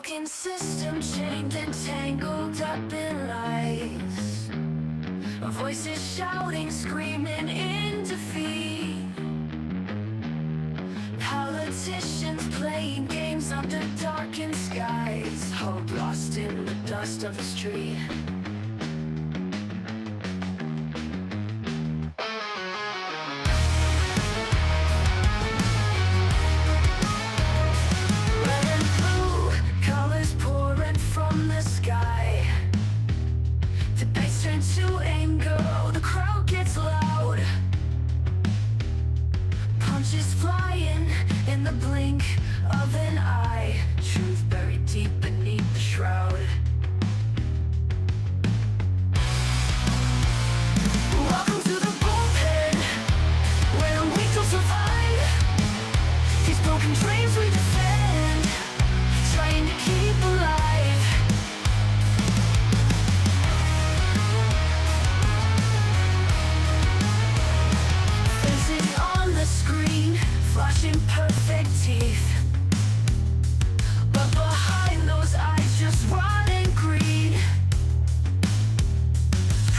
broken system chained and tangled up in lies. Voices shouting, screaming in defeat. Politicians playing games under darkened skies. Hope lost in the dust of the street. Red and blue, colors pouring from the sky. Debates turn to anger, the crowd gets loud. Punches flying in the blink of an eye. Truth buried deep beneath the shroud. Welcome to the bullpen, where we don't survive. These broken dreams we defend, trying to keep alive. Faces on the screen, flashing perfect teeth. But behind those eyes, just rotten greed.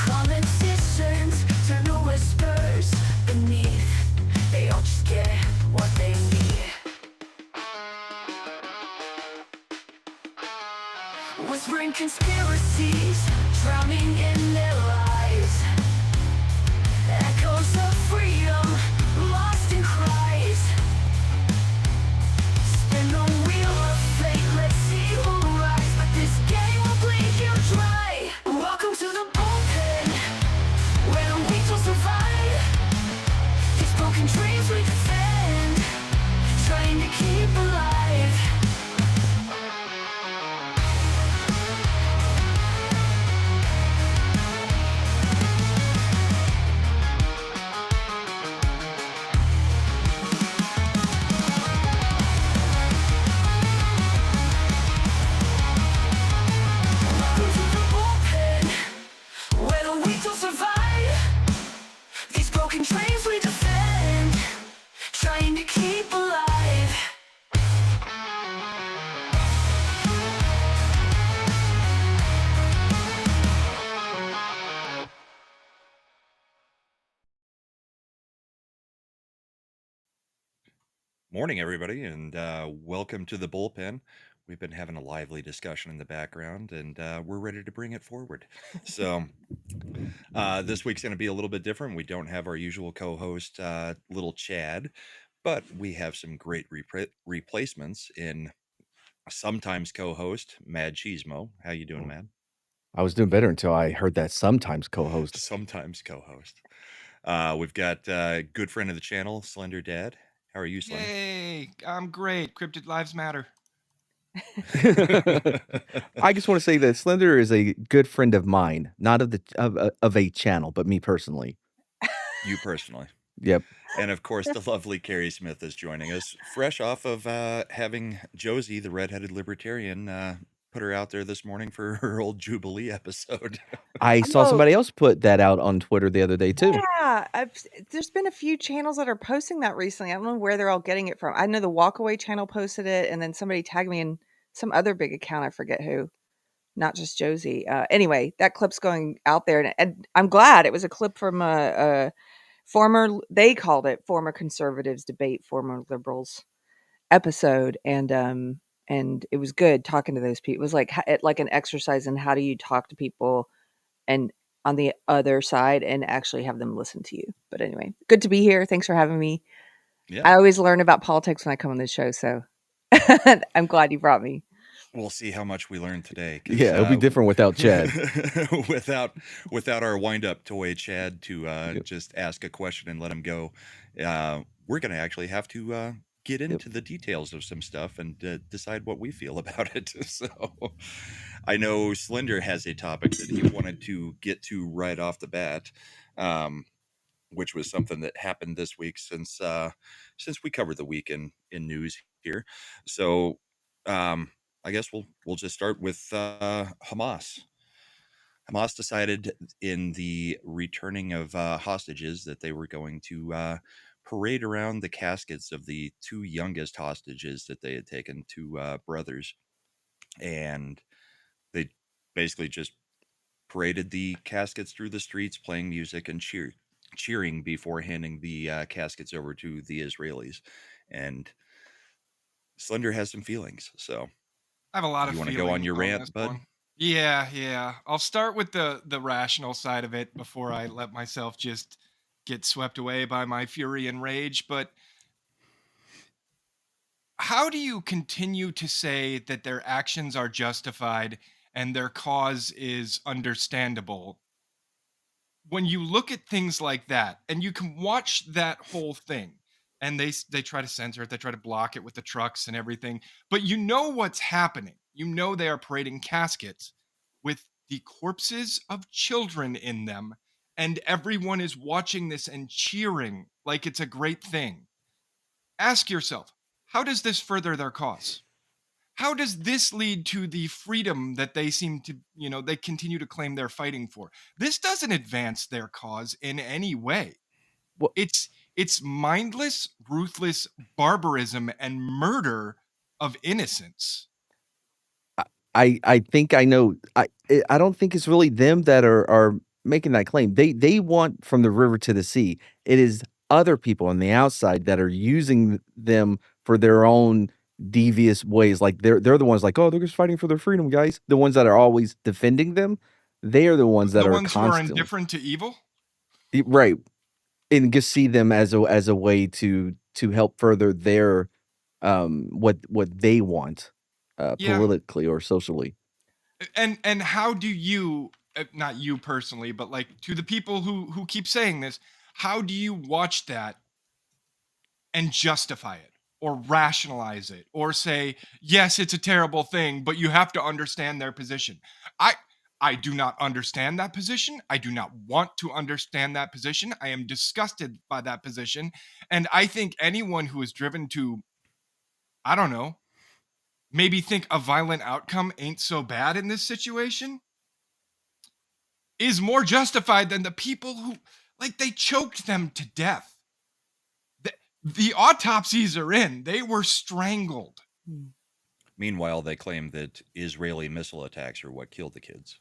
Politicians turn to whispers beneath. They all just get what they need. Whispering conspiracies, drowning in their lies. Echoes of freedom, lost in cries. Spin the wheel of fate, let's see who rise. But this game will bleed you dry. Welcome to the bullpen, where we don't survive. These broken dreams we defend, trying to keep alive. Welcome to the bullpen, where we don't survive. These broken dreams we defend, trying to keep alive. Morning, everybody, and welcome to the bullpen. We've been having a lively discussion in the background, and we're ready to bring it forward. So, this week's going to be a little bit different. We don't have our usual co-host, Little Chad, but we have some great replacements in sometimes co-host Mad Cheesemo. How you doing, Mad? I was doing better until I heard that sometimes co-host. Sometimes co-host. We've got good friend of the channel, Slender Dad. How are you, Slender? Yay! I'm great. Cryptid lives matter. I just want to say that Slender is a good friend of mine, not of the of a channel, but me personally. You personally. Yep. And of course, the lovely Carrie Smith is joining us, fresh off of having Josie, the redheaded libertarian, put her out there this morning for her old Jubilee episode. I saw somebody else put that out on Twitter the other day too. Yeah, there's been a few channels that are posting that recently. I don't know where they're all getting it from. I know the Walkaway channel posted it, and then somebody tagged me in some other big account. I forget who, not just Josie. Anyway, that clip's going out there, and I'm glad it was a clip from a former. They called it former conservatives debate former liberals episode, and it was good talking to those people. It was like an exercise in how do you talk to people and on the other side and actually have them listen to you. But anyway, good to be here. Thanks for having me. Yeah. I always learn about politics when I come on this show, so I'm glad you brought me. We'll see how much we learn today. Yeah, it'll be different without Chad. without our wind-up toy Chad to just ask a question and let him go. We're going to actually have to get into the details of some stuff and decide what we feel about it. So I know Slender has a topic that he wanted to get to right off the bat, which was something that happened this week since we covered the week in news here. So I guess we'll just start with Hamas. Hamas decided in the returning of hostages that they were going to parade around the caskets of the two youngest hostages that they had taken, two brothers. and they basically just paraded the caskets through the streets, playing music and cheering before handing the caskets over to the Israelis. And Slender has some feelings. So, I have a lot of you want to go on feelings your on this rant, bud? one. Yeah. I'll start with the rational side of it before I let myself just get swept away by my fury and rage. But how do you continue to say that their actions are justified and their cause is understandable when you look at things like that and you can watch that whole thing and they try to censor it, they try to block it with the trucks and everything, but you know what's happening, you know they are parading caskets with the corpses of children in them, and everyone is watching this and cheering like it's a great thing. Ask yourself, how does this further their cause? How does this lead to the freedom that they seem to, they continue to claim they're fighting for? This doesn't advance their cause in any way. Well, It's mindless, ruthless barbarism and murder of innocence. I think I know. I don't think it's really them that are making that claim. They want from the river to the sea. It is other people on the outside that are using them for their own devious ways. Like they're the ones like, oh, they're just fighting for their freedom, guys. The ones that are always defending them. They are the ones that The are ones who are constantly indifferent to evil? right, and just see them as a way to help further their what they want Yeah. politically or socially. And how do you, not you personally, but like to the people who keep saying this, how do you watch that and justify it or rationalize it or say, yes, it's a terrible thing, but you have to understand their position? I do not understand that position. I do not want to understand that position. I am disgusted by that position. And I think anyone who is driven to, I don't know, maybe think a violent outcome ain't so bad in this situation is more justified than the people who, like, they choked them to death. The autopsies are in. They were strangled. Meanwhile, they claim that Israeli missile attacks are what killed the kids.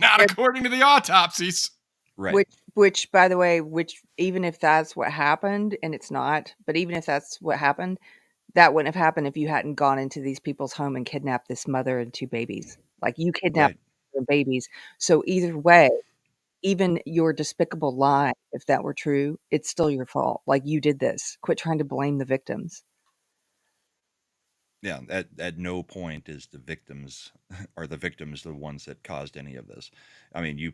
Not Yeah. according to the autopsies. Right. Which, by the way, even if that's what happened, and it's not, but even if that's what happened, that wouldn't have happened if you hadn't gone into these people's home and kidnapped this mother and 2 babies. Like, you kidnapped Right. their babies. So either way, even your despicable lie, if that were true, it's still your fault. Like, you did this. Quit trying to blame the victims. Yeah. At no point is the victims the ones that caused any of this. I mean, you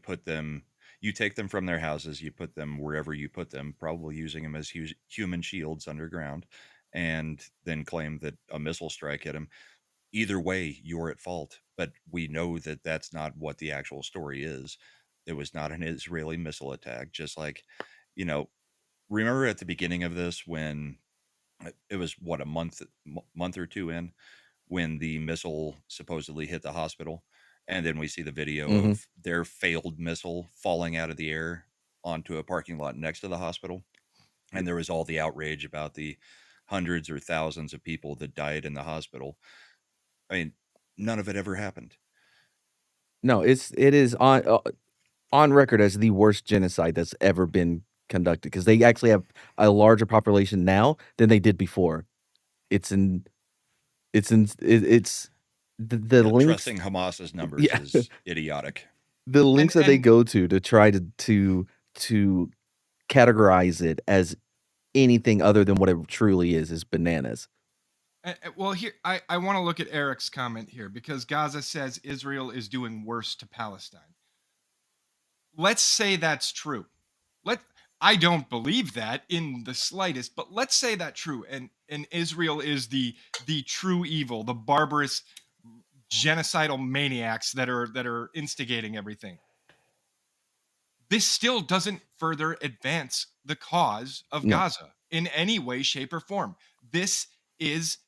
take them from their houses, you put them wherever you put them, probably using them as human shields underground, and then claim that a missile strike hit them. Either way, you're at fault. But we know that that's not what the actual story is. It was not an Israeli missile attack. Just like, you know, remember at the beginning of this when it was what, a month or two in, when the missile supposedly hit the hospital, and then we see the video Mhm. of their failed missile falling out of the air onto a parking lot next to the hospital, and there was all the outrage about the hundreds or thousands of people that died in the hospital. I mean, none of it ever happened. No, it is on record as the worst genocide that's ever been conducted because they actually have a larger population now than they did before. It's the Yeah, links. trusting Hamas's numbers Yeah, is idiotic. the And links that they and go to try to categorize it as anything other than what it truly is bananas. well, here I want to look at Eric's comment here because Gaza says Israel is doing worse to Palestine. Let's say that's true. Let I don't believe that in the slightest, but let's say that's true, and Israel is the true evil, the barbarous genocidal maniacs that are instigating everything. This still doesn't further advance the cause of No, Gaza in any way, shape, or form. This is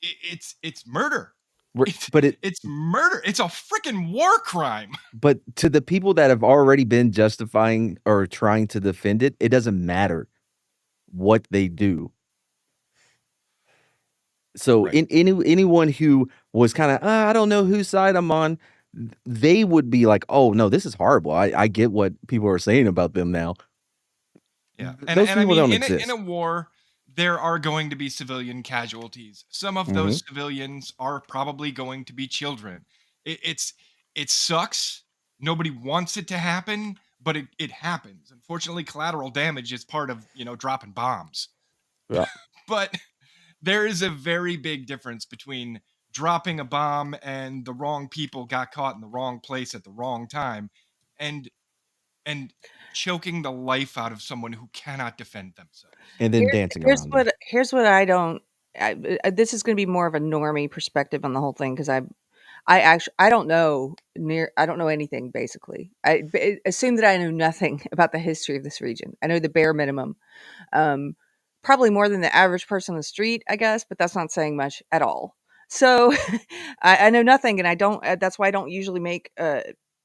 it's murder. but It's murder. It's a freaking war crime. but to the people that have already been justifying or trying to defend it, it doesn't matter what they do. So Right. anyone who was kind of, I don't know whose side I'm on, they would be like, oh no, this is horrible. I get what people are saying about them now. Yeah, Those and I people mean, don't in a exist. war, there are going to be civilian casualties. Some of Hmm. those civilians are probably going to be children. It's it sucks. Nobody wants it to happen, but it happens. Unfortunately, collateral damage is part of dropping bombs. Yeah. But there is a very big difference between dropping a bomb and the wrong people got caught in the wrong place at the wrong time, and and choking the life out of someone who cannot defend themselves. And then Here's dancing here's around them. what here's what I don't. This is going to be more of a normie perspective on the whole thing because I don't know I don't know anything basically. Assume that I know nothing about the history of this region. I know the bare minimum. Um, Probably more than the average person on the street, I guess, but that's not saying much at all. So I know nothing, and I don't. That's why I don't usually make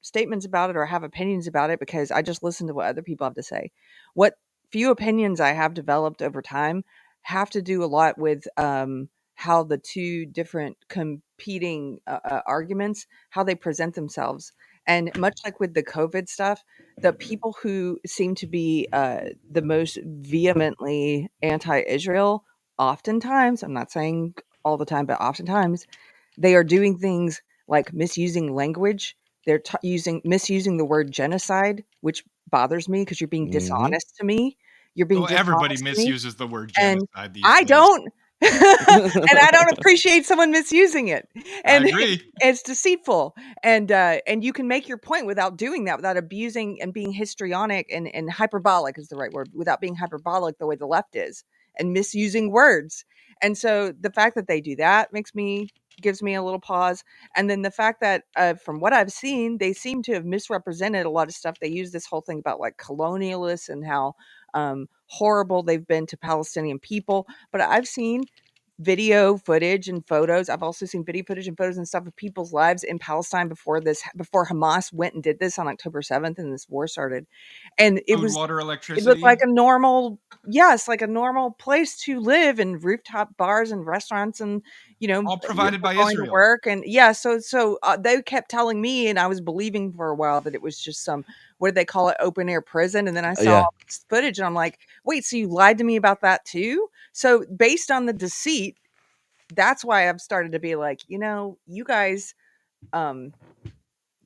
statements about it or have opinions about it because I just listen to what other people have to say. What few opinions I have developed over time have to do a lot with how the two different competing arguments, how they present themselves, and much like with the COVID stuff, the people who seem to be the most vehemently anti-Israel, oftentimes, I'm not saying all the time, but oftentimes, they are doing things like misusing language. They're misusing the word genocide, which bothers me because you're being Hmm. dishonest to me. You're being Well, everybody dishonest to me. misuses the word And genocide these I days. don't. And I don't appreciate someone misusing it. I And agree. it's deceitful. And you can make your point without doing that, without abusing and being histrionic and hyperbolic is the right word, without being hyperbolic the way the left is and misusing words. And so the fact that they do that gives me a little pause. And then the fact that from what I've seen, they seem to have misrepresented a lot of stuff. They use this whole thing about like colonialists and how horrible they've been to Palestinian people. But I've seen video footage and photos. I've also seen video footage and photos and stuff of people's lives in Palestine before Hamas went and did this on October 7th and this war started. And Food, water, it looked like electricity. like a normal place to live, and rooftop bars and restaurants, and All provided people by going to Israel. work. And yeah, so they kept telling me, and I was believing for a while that it was just some, what did they call it, open air prison. And then I saw Yeah. all this footage and I'm like, wait, so you lied to me about that too? So based on the deceit, that's why I've started to be like, you guys,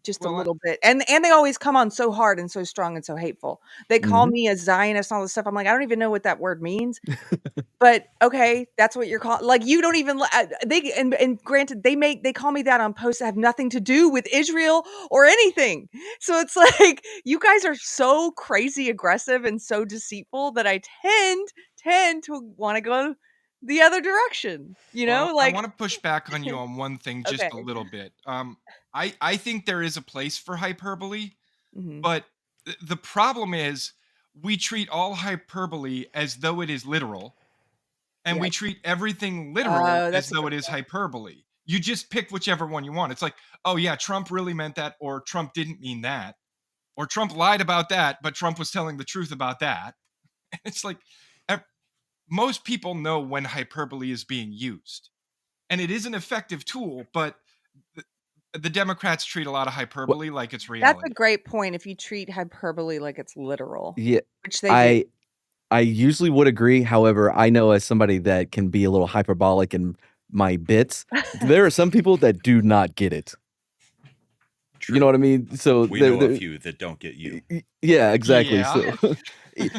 just a Well, little bit. And they always come on so hard and so strong and so hateful. They call Hmm. me a Zionist and all this stuff. I'm like, I don't even know what that word means. But okay, that's what you're calling. Like, you don't even they and granted, they call me that on posts that have nothing to do with Israel or anything. So it's like you guys are so crazy aggressive and so deceitful that I tend to want to go the other direction. well, I Like want to push back on you on one thing just okay. a little bit. I think there is a place for hyperbole, Hmm. but the problem is we treat all hyperbole as though it is literal, and Yeah. we treat everything literal Oh, as that's a though good it is point. hyperbole. You just pick whichever one you want. It's like, oh yeah, Trump really meant that, or Trump didn't mean that, or Trump lied about that, but Trump was telling the truth about that. It's like most people know when hyperbole is being used, and it is an effective tool, but the Democrats treat a lot of Well, hyperbole like it's That's a reality. great point if you treat hyperbole like it's literal, yeah. which they do. I usually would agree. However, I know as somebody that can be a little hyperbolic in my bits, there are some people that do not get it. You know True. what I mean? So We know a few that don't get you. yeah, exactly. Yeah. So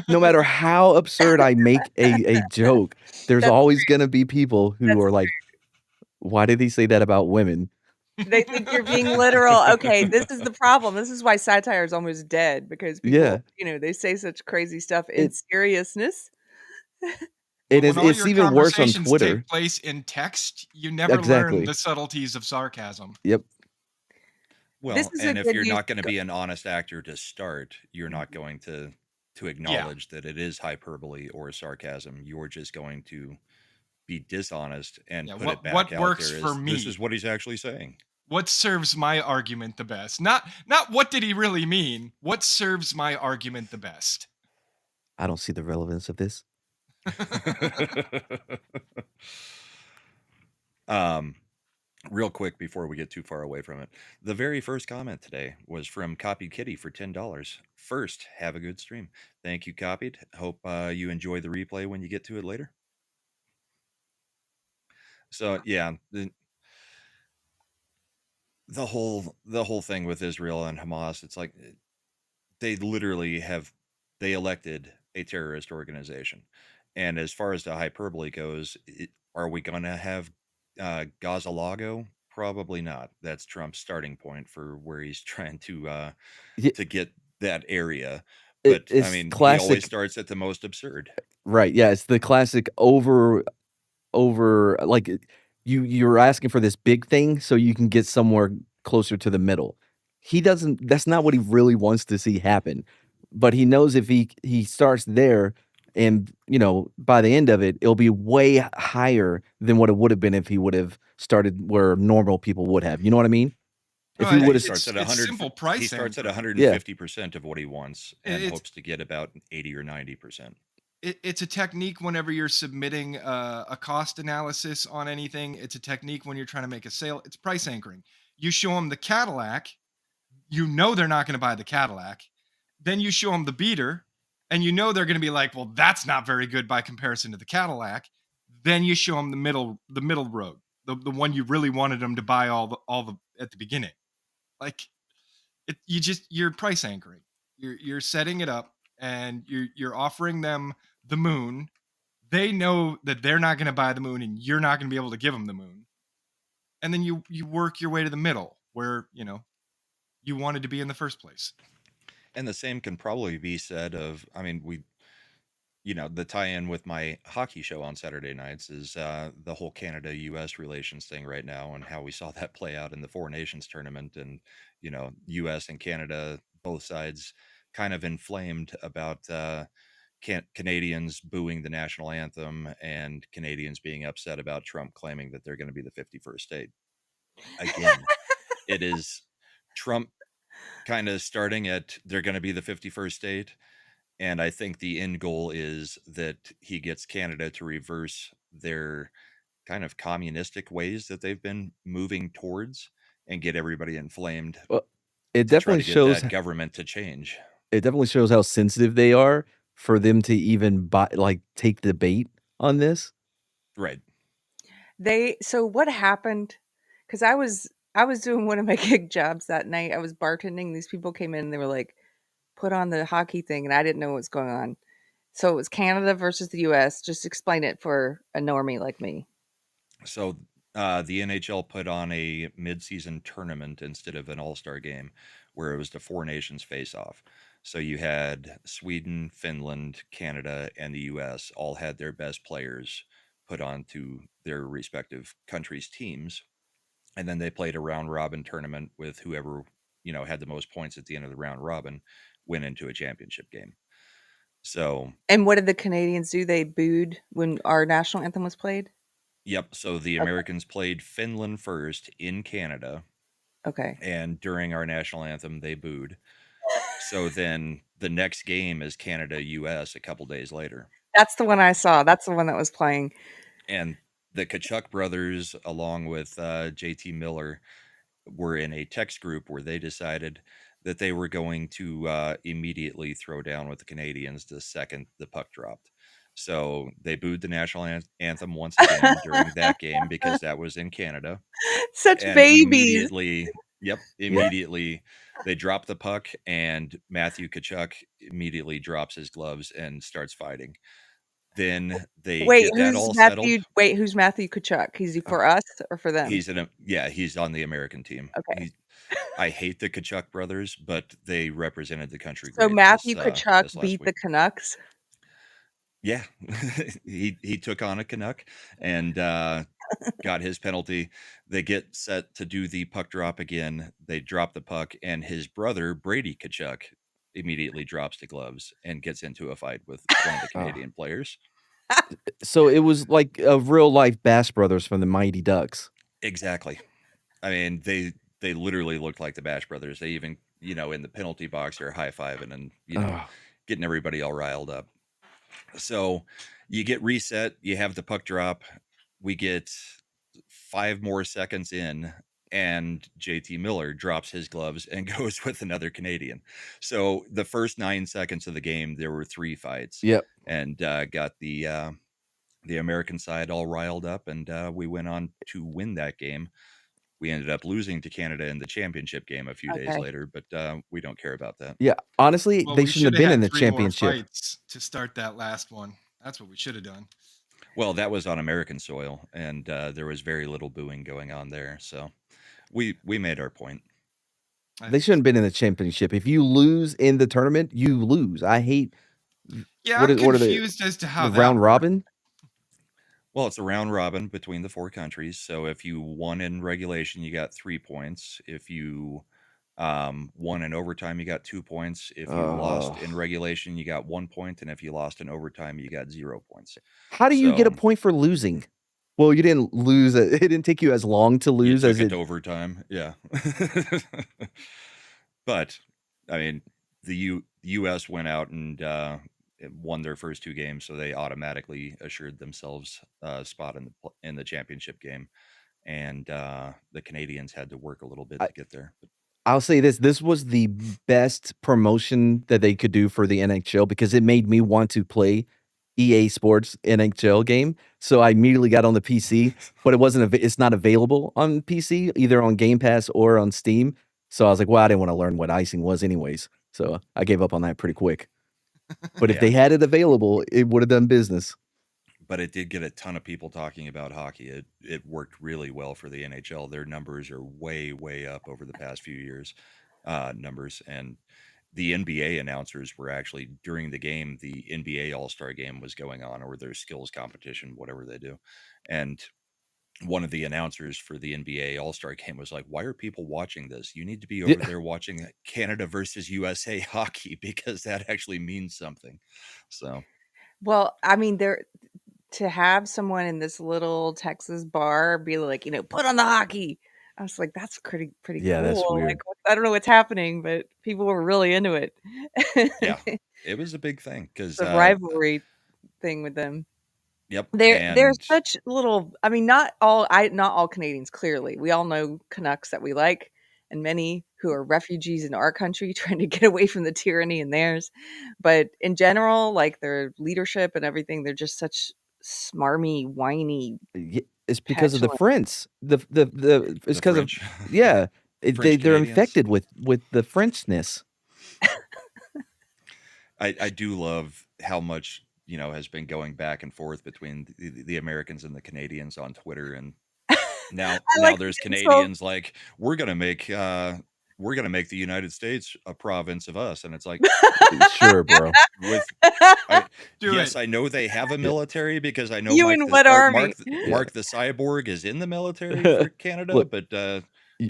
no matter how absurd I make a joke, there's That's always gonna be people who that's are like, "Why did he say that about women?" They think you're being literal. Okay, this is the problem. This is why satire is almost dead because people, Yeah. they say such crazy stuff in It seriousness. it Well, is when all it's your even worse on conversations Twitter. take place in text, you never learn Exactly. the subtleties of sarcasm. Yep. This Well, is a and if good you're use. not going to be an honest actor to start, you're not going to Yeah. acknowledge that it is hyperbole or sarcasm. You're just going to be dishonest and Yeah. put it back What out works there for as this is me? what he's actually saying. What serves my argument the best? Not what did he really mean? What serves my argument the best? I don't see the relevance of this. Real quick before we get too far away from it, the very first comment today was from Copied Kitty for $10. First, have a good stream. Thank you, Copied. Hope you enjoy the replay when you get to it later. So yeah, the whole thing with Israel and Hamas, it's like they literally they elected a terrorist organization. And as far as the hyperbole goes, are we going to have Gaza Lago? Probably not. That's Trump's starting point for where he's trying to Yeah, get that area. it, But I it's mean, he always classic, starts at the most absurd. right? Yeah, it's the classic over like you're asking for this big thing so you can get somewhere closer to the middle. He doesn't That's not what he really wants to see happen. But he knows if he starts there and by the end of it it'll be way higher than what it would have been if he would have started where normal people would have. You know what I mean? If he No, Yeah, would he have starts at it's 100. simple He price starts at anchoring. 150% of what he wants and It's hopes to get about 80 or 90%. it's a technique whenever you're submitting a cost analysis on anything. It's a technique when you're trying to make a sale. It's price anchoring. You show them the Cadillac, you know they're not going to buy the Cadillac. Then you show them the beater, and you know they're going to be like, well, that's not very good by comparison to the Cadillac. Then you show them the middle road, the one you really wanted them to buy all the at the beginning. Like you're price anchoring. You're setting it up, and you're offering them the moon. They know that they're not going to buy the moon, and you're not going to be able to give them the moon. And then you work your way to the middle where you wanted to be in the first place. And the same can probably be said of, I mean, the tie-in with my hockey show on Saturday nights is the whole Canada-U.S. relations thing right now, and how we saw that play out in the Four Nations tournament, and U.S. and Canada, both sides, kind of inflamed about Canadians booing the national anthem and Canadians being upset about Trump claiming that they're going to be the 51st state. Again, it is Trump kind of starting at they're going to be the 51st state. And I think the end goal is that he gets Canada to reverse their kind of communistic ways that they've been moving towards and get everybody inflamed Well, it to try definitely to get shows that government to change. it definitely shows how sensitive they are for them to even take the bait on this. Right. So what happened? Because I was doing one of my gig jobs that night. I was bartending. These people came in and they were like, put on the hockey thing, and I didn't know what was going on. So it was Canada versus the US. Just explain it for a normie like me. So the NHL put on a mid-season tournament instead of an all-star game where it was the Four Nations face-off. So you had Sweden, Finland, Canada, and the US all had their best players put onto their respective countries' teams. And then they played a round-robin tournament with whoever, had the most points at the end of the round robin went into a championship game. So, And what did the Canadians do? They booed when our national anthem was played? yep. So the Okay. Americans played Finland first in Canada. Okay. And during our national anthem, they booed. So then the next game is Canada-US a couple days later. That's the one I saw. That's the one that was playing. And the Kachuk brothers, along with JT Miller, were in a text group where they decided that they were going to immediately throw down with the Canadians the second the puck dropped. So they booed the national anthem once again during that game because that was in Canada. Such And babies. immediately they drop the puck, and Matthew Kachuk immediately drops his gloves and starts fighting. Then they get that all settled. Wait, who's Matthew Kachuk? Is he for us or for them? He's he's on the American team. Okay. I hate the Kachuk brothers, but they represented the country So great Matthew this Kachuk last beat the week. Canucks. Yeah, he took on a Canuck and got his penalty. They get set to do the puck drop again. They drop the puck, and his brother Brady Kachuk immediately drops the gloves and gets into a fight with one of the Canadian players. So it was like a real life Bass Brothers from the Mighty Ducks. Exactly. I mean, they literally looked like the Bash Brothers. They even, in the penalty box, are high-fiving and, getting everybody all riled up. So you get reset, you have the puck drop. We get 5 more seconds in, and JT Miller drops his gloves and goes with another Canadian. So the first 9 seconds of the game, there were 3 fights, Yep. and got the American side all riled up, and we went on to win that game. We ended up losing to Canada in the championship game a few days Okay. later, but we don't care about that. Yeah. Honestly, Well, they we shouldn't have should been have in had the 3 more championship. fights to start that last one. That's what we should have done. Well, that was on American soil, and there was very little booing going on there. So we made our point. I They think shouldn't so. have been in the championship. If you lose in the tournament, you lose. I hate Yeah, what I'm are the confused as to how that round worked. robin? Well, it's a round robin between the 4 countries. So if you won in regulation, you got 3 points. If you won in overtime, you got 2 points. If you lost in Oh. regulation, you got 1 point, and if you lost in overtime, you got 0 points. How do you get a So point for losing? Well, you didn't lose. It didn't take you as long to you lose took as it it. to overtime, yeah. But I mean, the U.S. went out and won their first 2 games, so they automatically assured themselves a spot in the championship game, and the Canadians had to work a little bit I, to get there. But I'll say this: this was the best promotion that they could do for the NHL because it made me want to play EA Sports NHL game. So I immediately got on the PC, but it's not available on PC, either on Game Pass or on Steam. So I was like, well, I didn't want to learn what icing was anyways. So I gave up on that pretty quick. But if yeah, they had it available, it would have done business. but it did get a ton of people talking about hockey. It worked really well for the NHL. Their numbers are way up over the past few years, numbers. And the NBA announcers were actually, during the game, the NBA All-Star game was going on, or their skills competition, whatever they do. And one of the announcers for the NBA All-Star game was like, why are people watching this? You need to be over Yeah. there watching Canada versus USA hockey, because that actually means something. So Well, I mean, to have someone in this little Texas bar be like, put on the hockey. I was like, that's pretty Yeah, that's cool. weird. Like, I don't know what's happening, but people were really into it. yeah, it was a big thing because The rivalry thing with them. yep, They're and such little. I mean, not all Canadians. Clearly, we all know Canucks that we like, and many who are refugees in our country trying to get away from the tyranny in theirs. But in general, like their leadership and everything, they're just such smarmy, whiny, It's because of the petulant. French. It's the because of French yeah. French They're Canadians. infected with the Frenchness. I do love how much has been going back and forth between the Americans and the Canadians on Twitter, and now I like there's the insult. Canadians like, we're gonna make the United States a province of us, and it's like, Sure, bro. yes, I know they have a military because I know You in what army? Mark the Cyborg is in the military for Canada, Look, but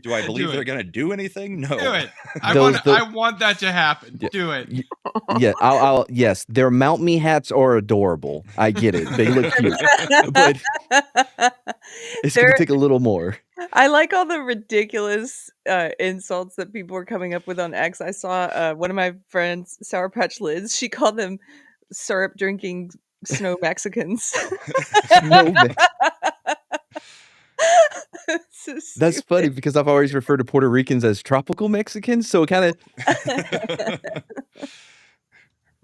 do I believe they're gonna do anything? No. Do it. I Those- want that to happen. Yeah. Do it. Yeah, yes, their Mount Me hats are adorable. I get it. They look cute. But it's gonna take a little more. I like all the ridiculous insults that people were coming up with on X. I saw one of my friends, Sour Patch Lids, she called them syrup drinking snow Mexicans. Snow Mex- So That's stupid. funny because I've always referred to Puerto Ricans as tropical Mexicans, so it kind of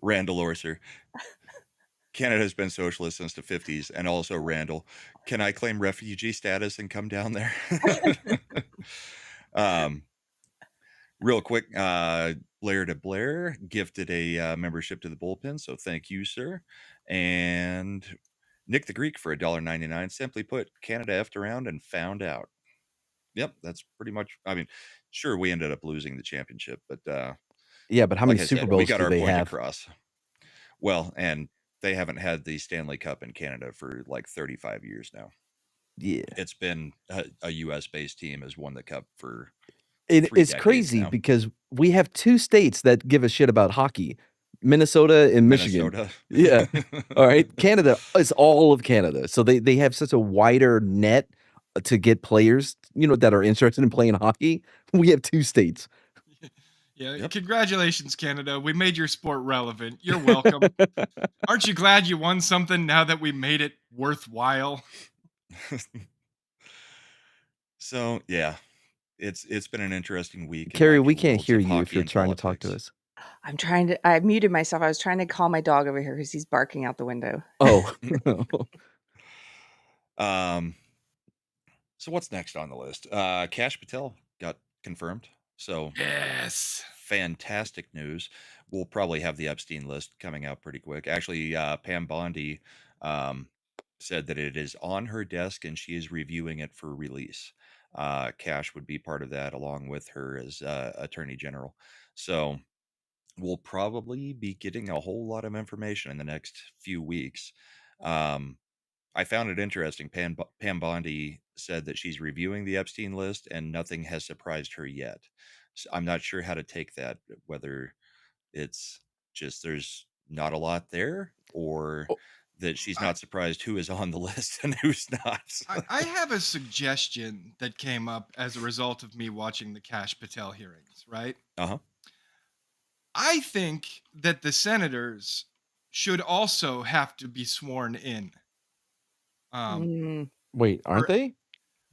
Randall Orser. Canada has been socialist since the 50s, and also Randall. Can I claim refugee status and come down there? Real quick, Blair to Blair gifted a membership to the Bullpen, so thank you, sir. And Nick the Greek for $1.99. Simply put, Canada effed around and found out. Yep, that's pretty much. I mean, sure, we ended up losing the championship, but yeah. But how like many I Super said, Bowls we got do our they point have? across. Well, and they haven't had the Stanley Cup in Canada for like 35 years now. Yeah, It's been a U.S. based team has won the cup for. it's 3 decades crazy now. because we have 2 states that give a shit about hockey: Minnesota and Michigan. Minnesota. Yeah. All right. Canada is all of Canada, so they have such a wider net to get players, that are interested in playing hockey. We have 2 states. Yeah. Yep. Congratulations, Canada. We made your sport relevant. You're welcome. Aren't you glad you won something now that we made it worthwhile? So yeah, it's been an interesting week in Carrie, like we can't worlds hear of you if hockey you're and trying to talk to politics. us. I muted myself. I was trying to call my dog over here because he's barking out the window. Oh. Um, so what's next on the list? Kash Patel got confirmed. So Yes. fantastic news. We'll probably have the Epstein list coming out pretty quick. Actually, Pam Bondi said that it is on her desk and she is reviewing it for release. Kash would be part of that along with her as Attorney General. So we'll probably be getting a whole lot of information in the next few weeks. I found it interesting. Pam Bondi said that she's reviewing the Epstein list and nothing has surprised her yet. So I'm not sure how to take that, whether it's just there's not a lot there or Oh, that she's I, not surprised who is on the list and who's not. I have a suggestion that came up as a result of me watching the Kash Patel hearings, right? Uh-huh. I think that the senators should also have to be sworn in. Mm. wait, aren't For, they?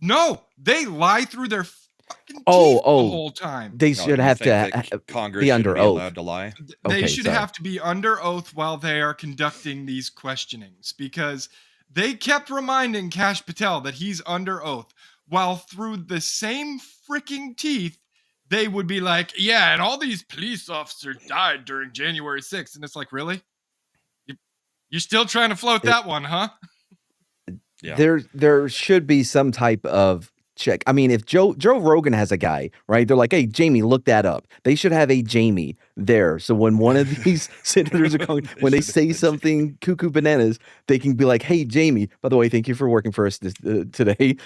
no, they lie through their fucking Oh, teeth the oh, whole time. they Oh, should you have think to that Congress be shouldn't under be oath. allowed to lie? They Okay, should sorry. have to be under oath while they are conducting these questionings because they kept reminding Kash Patel that he's under oath while through the same freaking teeth they would be like, yeah, and all these police officers died during January 6th. And it's like, really? You're still trying to float It, that one, huh? Yeah. there should be some type of check. I mean, if Joe Rogan has a guy, right? They're like, "Hey, Jamie, look that up." They should have a Jamie there, so when one of these senators are calling, when they should have say a Jamie. something cuckoo bananas, they can be like, "Hey, Jamie, by the way, thank you for working for us today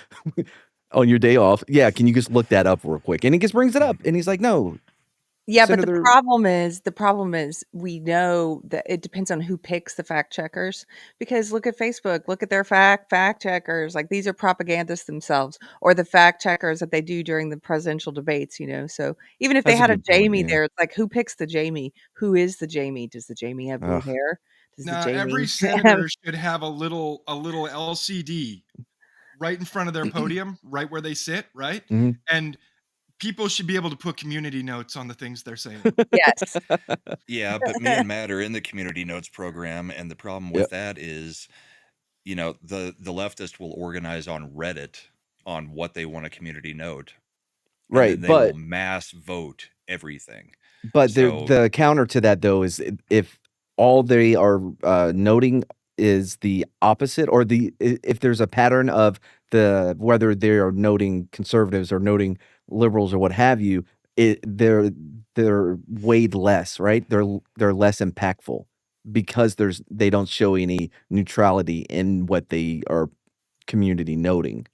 on your day off. Yeah, can you just look that up real quick?" And he just brings it up, and he's like, "No, Yeah, but Senator." the problem is we know that it depends on who picks the fact checkers because look at Facebook, look at their fact checkers. Like these are propagandists themselves or the fact checkers that they do during the presidential debates, you know. So even if they That's a had a good point. Jamie Yeah. there, it's like who picks the Jamie? Who is the Jamie? Does the Jamie have blue Ugh. hair? Does the Now, every Jamie have senator should have a little LCD right in front of their podium, right where they sit, right? Mhm. And people should be able to put community notes on the things they're saying. Yes. Yeah, but me and Matt are in the community notes program, and the problem with Yep. that is, the leftist will organize on Reddit on what they want a community note, and Right, then they but will mass vote everything. the So counter to that though is if all they are noting is the opposite, or if there's a pattern of whether they are noting conservatives or noting liberals or what have you, they're weighed less, right? They're less impactful because they don't show any neutrality in what they are community noting.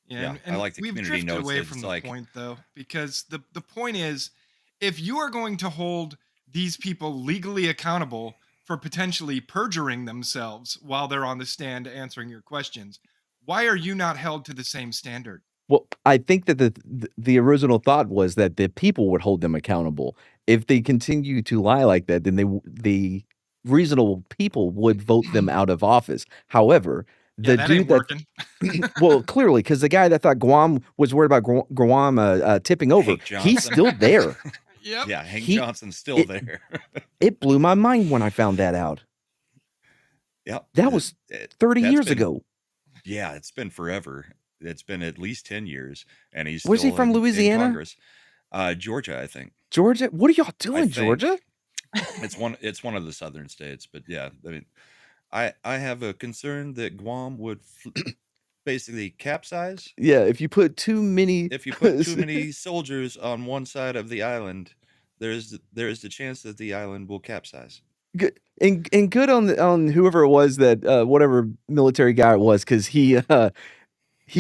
Yeah, yeah, I and like the we've community drifted notes away that from it's the like, point though, because the point is, if you are going to hold these people legally accountable for potentially perjuring themselves while they're on the stand answering your questions, why are you not held to the same standard? Well, I think that the original thought was that the people would hold them accountable. If they continue to lie like that, then the reasonable people would vote them out of office. However, Yeah, the that ain't dude that working. well, clearly, because the guy that thought Guam was worried about Guam tipping over, Hank he's Johnson. still there. Yep. Yeah, Hank He Johnson's still it there. it blew my mind when I found that out. Yep. That was 30 That's years been, ago. yeah, it's been forever. It's been at least 10 years, and he's Was he still from in Louisiana? Congress. Georgia, I think. Georgia? What are y'all I doing, think Georgia? it's one of the southern states, but yeah, I mean, I have a concern that Guam would basically capsize Yeah, if you put too many if you put too many soldiers on one side of the island. There's the chance that the island will capsize. good and good on whoever it was that whatever military guy it was, because he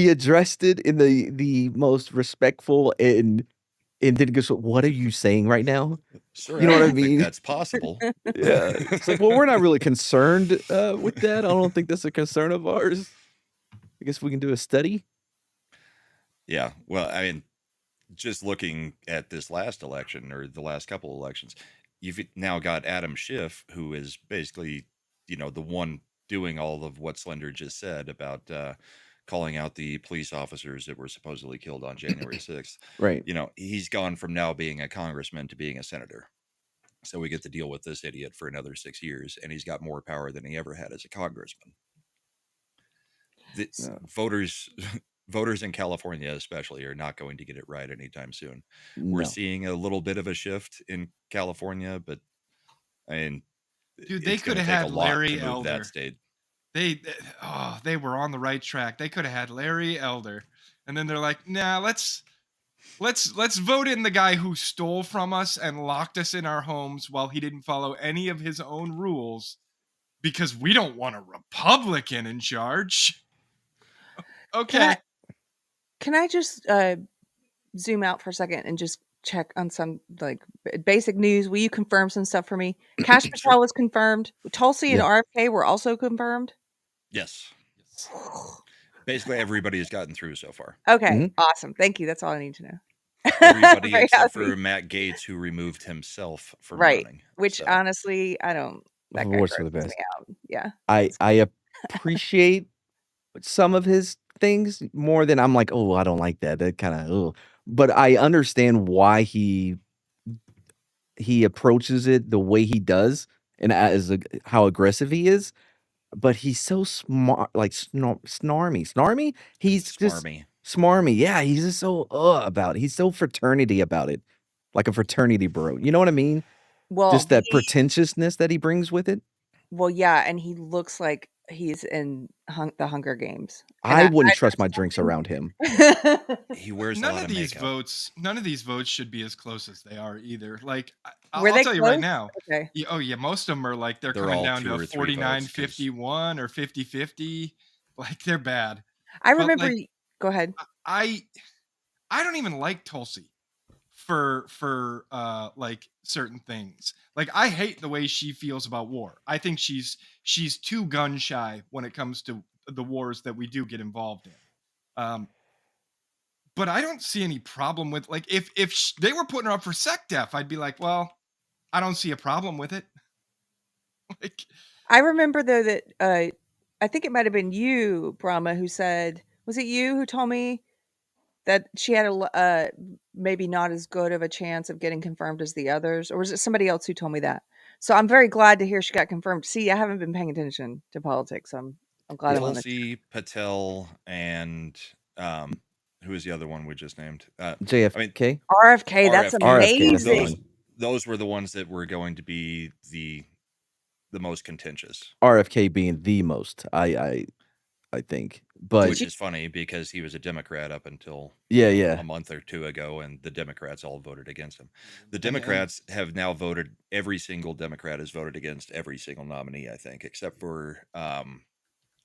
addressed it in the most respectful and didn't go, "So what are you saying right now?" Sir, You know I what I don't think mean? that's possible. Yeah, it's like, well, we're not really concerned with that. I don't think that's a concern of ours. I guess we can do a study. Yeah, well, I mean, just looking at this last election or the last couple elections, you've now got Adam Schiff, who is basically, the one doing all of what Slender just said about calling out the police officers that were supposedly killed on January 6th. Right. You know, he's gone from now being a congressman to being a senator. So we get to deal with this idiot for another 6 years, and he's got more power than he ever had as a congressman. Voters voters in California especially are not going to get it right anytime soon. We're No. seeing a little bit of a shift in California, but I mean, Dude, they it's could going to have take had a lot Larry to move Elder. that state. They were on the right track. They could have had Larry Elder, and then they're like, nah, let's vote in the guy who stole from us and locked us in our homes while he didn't follow any of his own rules, because we don't want a Republican in charge. Okay. Can I just zoom out for a second and just check on some like basic news? Will you confirm some stuff for me? Cash Patel was confirmed. Tulsi and RFK were also confirmed. Yes. Basically, everybody has gotten through so far. Okay, awesome. Thank you. That's all I need to know. Everybody Very except happy. for Matt Gaetz, who removed himself from Right. running. Which So, honestly, I don't. That guy Voice for the grosses best. me out. Yeah. I appreciate some of his things more than I'm like, oh, I don't like that. That kind of, but I understand why he approaches it the way he does, and how aggressive he is. But he's so smart, like snarmy. He's just smarmy. smarmy. Yeah, he's just so about it. He's so fraternity about it, like a fraternity bro. You know what I mean? Well, Just that pretentiousness that he brings with it. well, yeah, and he looks like he's in the Hunger Games. I wouldn't trust my drinks around him. He wears a lot of makeup. None of these votes should be as close as they are either. Like, I'll Were they tell you right close? now. Okay. Oh yeah, most of them are like they're They're coming all down 2 to or 3 votes, 49-51 or 50-50. Like, they're bad. I But, remember. like, Go ahead. I don't even like Tulsi for like certain things. Like, I hate the way she feels about war. I think she's too gun shy when it comes to the wars that we do get involved in. But I don't see any problem with, like, if they were putting her up for SecDef, I'd be like, well, I don't see a problem with it. Like, I remember though that I think it might have been you, Brahma, who said, was it you who told me that she had a maybe not as good of a chance of getting confirmed as the others, or was it somebody else who told me that? So I'm very glad to hear she got confirmed. See, I haven't been paying attention to politics. I'm glad I'm on this. Tulsi, Patel, and who is the other one we just named? JFK. RFK, that's RFK, that's the amazing. one. Those were the ones that were going to be the most contentious. RFK being the most, I think, but which is funny because he was a Democrat up until a month or two ago, and the Democrats all voted against him. The Democrats have now voted. Every single Democrat has voted against every single nominee, I think, except for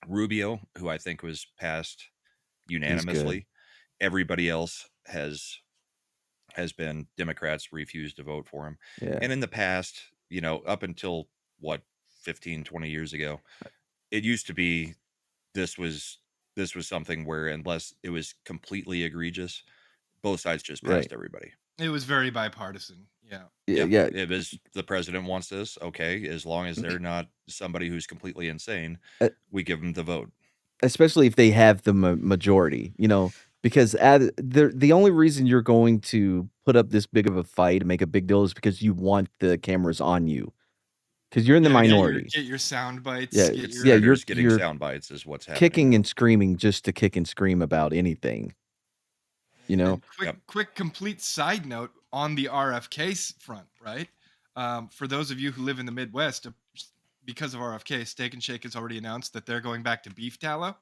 Rubio, who I think was passed unanimously. Everybody else has been Democrats refused to vote for him. Yeah. And in the past, you know, up until 15, 20 years ago, it used to be this was something where unless it was completely egregious, both sides just passed everybody. It was very bipartisan. Yeah. It was the president wants this. Okay. As long as they're not somebody who's completely insane, we give them the vote. Especially if they have the majority, you know, because the only reason you're going to put up this big of a fight and make a big deal is because you want the cameras on you. Because you're in the minority. Get your sound bites. You're getting sound bites is what's happening. Kicking and screaming just to kick and scream about anything. You know. Quick complete side note on the RFK front, right? For those of you who live in the Midwest, because of RFK, Steak and Shake has already announced that they're going back to beef tallow.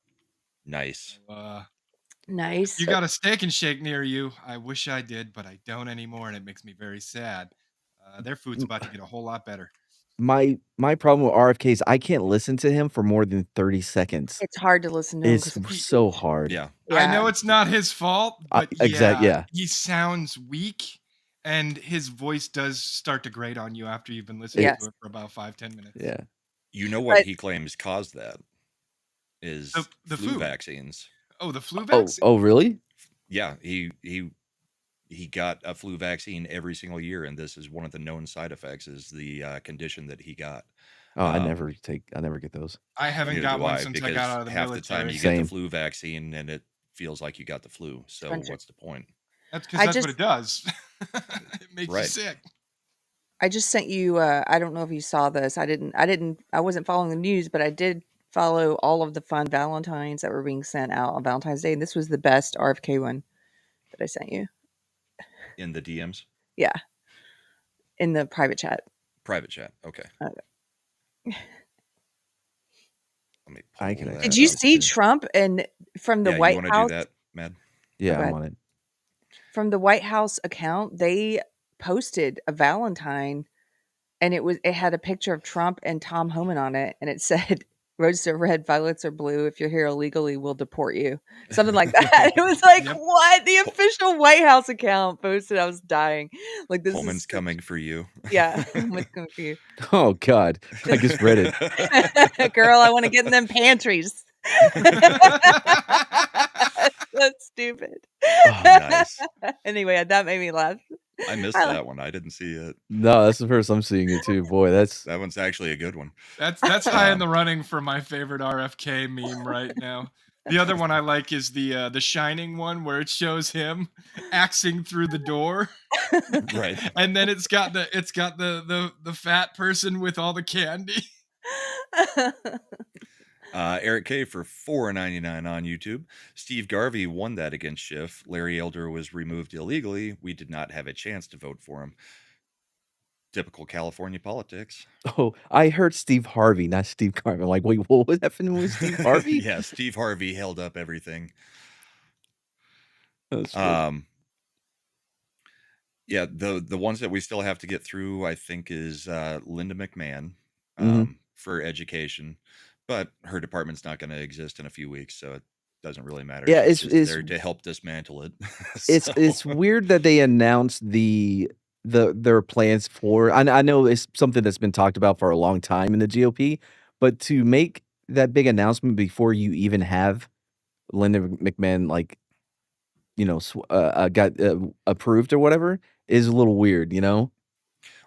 Nice. Nice. You got a Steak and Shake near you. I wish I did, but I don't anymore, and it makes me very sad. Their food's about to get a whole lot better. My problem with RFK is I can't listen to him for more than 30 seconds. It's hard to listen to him. It's so hard. Yeah. I know it's not his fault, but he sounds weak, and his voice does start to grate on you after you've been listening to it for about 5-10 minutes. Yeah. You know what he claims caused that is the flu food. vaccines. Oh, the flu vaccine? Oh, really? Yeah, he got a flu vaccine every single year, and this is one of the known side effects is the condition that he got. Oh, I Um, never get those. I haven't Neither got do one I, since I got because out of the half the time military. you get the Same. flu vaccine and it feels like you got the flu. So Bunch of- what's the point? That's because I that's what just it does. It makes you Right. sick. I just sent you. I don't know if you saw this. I wasn't following the news, but I did follow all of the fun Valentines that were being sent out on Valentine's Day, and this was the best RFK one that I sent you. In the DMs, Yeah, in the private chat. private chat. Okay. Okay. Let me I pull can that Did you up. see too. Trump and from the Yeah, you White want to do House? that, Mad? Yeah, go I'm ahead. on it. From the White House account, they posted a Valentine, and it had a picture of Trump and Tom Homan on it, and it said, "Roses are red, violets are blue. If you're here illegally, we'll deport you." Something like that. It was like, Yep. what? The official White House account posted. I was dying. Like, this Holman's is coming for you. yeah. Homan's coming for you, Oh God, I just read it. girl. I want to get in them pantries. That's stupid. Oh, Nice. Anyway, that made me laugh. I missed I- that one. I didn't see it. no, that's the first I'm seeing it too. Boy, that's That one's actually a good one. That's high in Um, the running for my favorite RFK meme right now. The other one I like is the Shining one where it shows him axing through the door, right. and then it's got the fat person with all the candy. Eric K for $4.99 on YouTube. Steve Garvey won that against Schiff. Larry Elder was removed illegally. We did not have a chance to vote for him. Typical California politics. oh, I heard Steve Harvey, not Steve Garvey. I'm like, wait, what was happening with Steve Harvey? Yeah, Steve Harvey held up everything. That's funny. Yeah, the ones that we still have to get through, I think, is Linda McMahon Mhm. for education, but her department's not going to exist in a few weeks, so it doesn't really matter. Yeah, She's just it's there to help dismantle it. it's weird that they announced their plans for. I know it's something that's been talked about for a long time in the GOP, but to make that big announcement before you even have Linda McMahon, like, got approved or whatever, is a little weird, you know?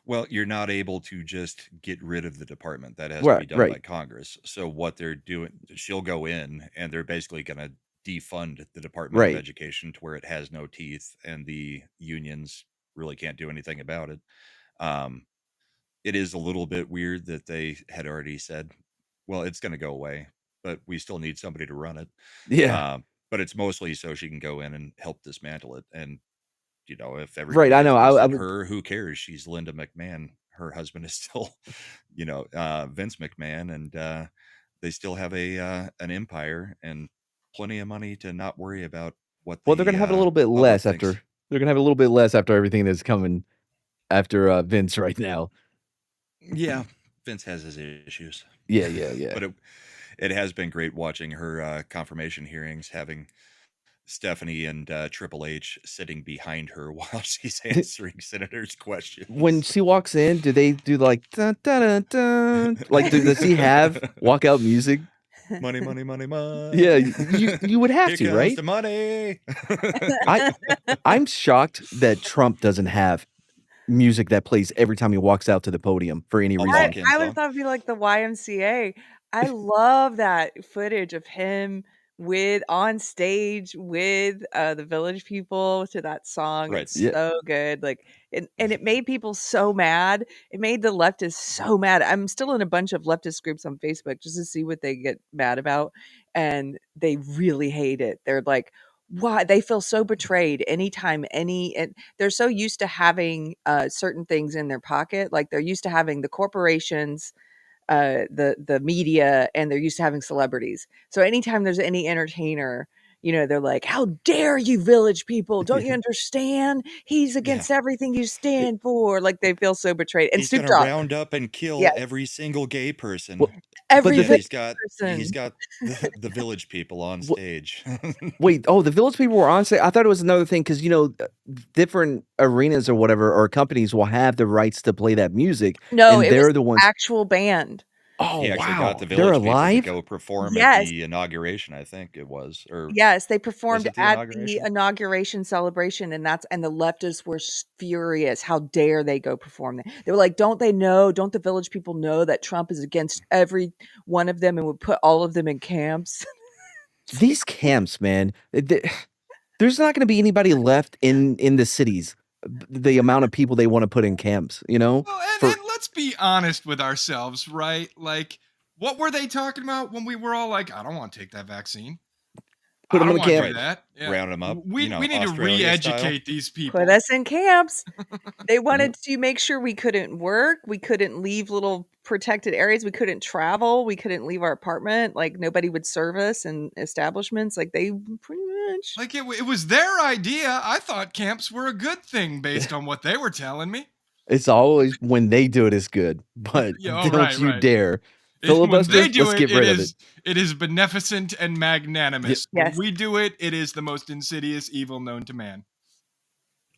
Well, you're not able to just get rid of the department. That has to be Right, done by right, Congress. So what they're doing, she'll go in and they're basically going to defund the Department of right. Education to where it has no teeth and the unions really can't do anything about it. Um, it is a little bit weird that they had already said, well, it's going to go away, but we still need somebody to run it. Yeah, But it's mostly so she can go in and help dismantle it. And if right. everybody I gets know. pissed I at would. her, who cares? She's Linda McMahon. Her husband is still, Vince McMahon, and they still have an empire and plenty of money to not worry about what Well, they're gonna have a little bit public less thinks. after. They're gonna have a little bit less after everything that's coming after Vince right now. Yeah, Vince has his issues. Yeah. But it has been great watching her confirmation hearings, having Stephanie and Triple H sitting behind her while she's answering senators' questions. When she walks in, do they do like dun, dun, dun, dun? Like does he have walkout music? Money, money, money, money. Yeah, you would have Here to, comes right? the money. I'm shocked that Trump doesn't have music that plays every time he walks out to the podium for any A reason. walk-in I would song. have thought it'd be like the YMCA. I love that footage of him on stage with the Village People to that song. Right. It's Yeah. so good. Like, and it made people so mad. It made the leftists so mad. I'm still in a bunch of leftist groups on Facebook just to see what they get mad about, and they really hate it. They're like, why? They feel so betrayed anytime and they're so used to having certain things in their pocket. Like they're used to having the corporations, the media, and they're used to having celebrities. So anytime there's any entertainer, they're like, how dare you, Village People? Don't you understand? He's against everything you stand for. Like they feel so betrayed. And He's Snoop gonna Dogg, round up and kill yes, every single gay person. Well, every the Yet thing- he's person. got the Village People on Wha- stage. Wait, the Village People were on stage. I thought it was another thing because different arenas or whatever or companies will have the rights to play that music, No, and it they're was the ones. actual band. Oh He actually got the wow, they're village people to alive. go perform at Yes. the inauguration, I think it was. Or Yes, they was performed it the at the inauguration? inauguration celebration, and the leftists were furious. How dare they go perform there? They were like, "Don't they know? Don't the village people know that Trump is against every one of them and would put all of them in camps?" These camps, man. There's not going to be anybody left in the cities. The amount of people they want to put in camps, Well, for and let's be honest with ourselves, right? Like, what were they talking about when we were all like, I don't want to take that vaccine. put I them in don't a want to camp. do Right. that. Yeah. Round them up, We need to Australia style. re-educate these Put people. us in camps. They wanted to make sure we couldn't work, we couldn't leave little protected areas, we couldn't travel, we couldn't leave our apartment, like nobody would serve us in establishments. Like they pretty much. Like it was their idea. I thought camps were a good thing based on what they were telling me. It's always when they do it is good, but Yeah, oh, don't you right. dare When they filibuster. do Let's it, get rid of it. it is beneficent and magnanimous. When Yes. we do it, it is the most insidious evil known to man.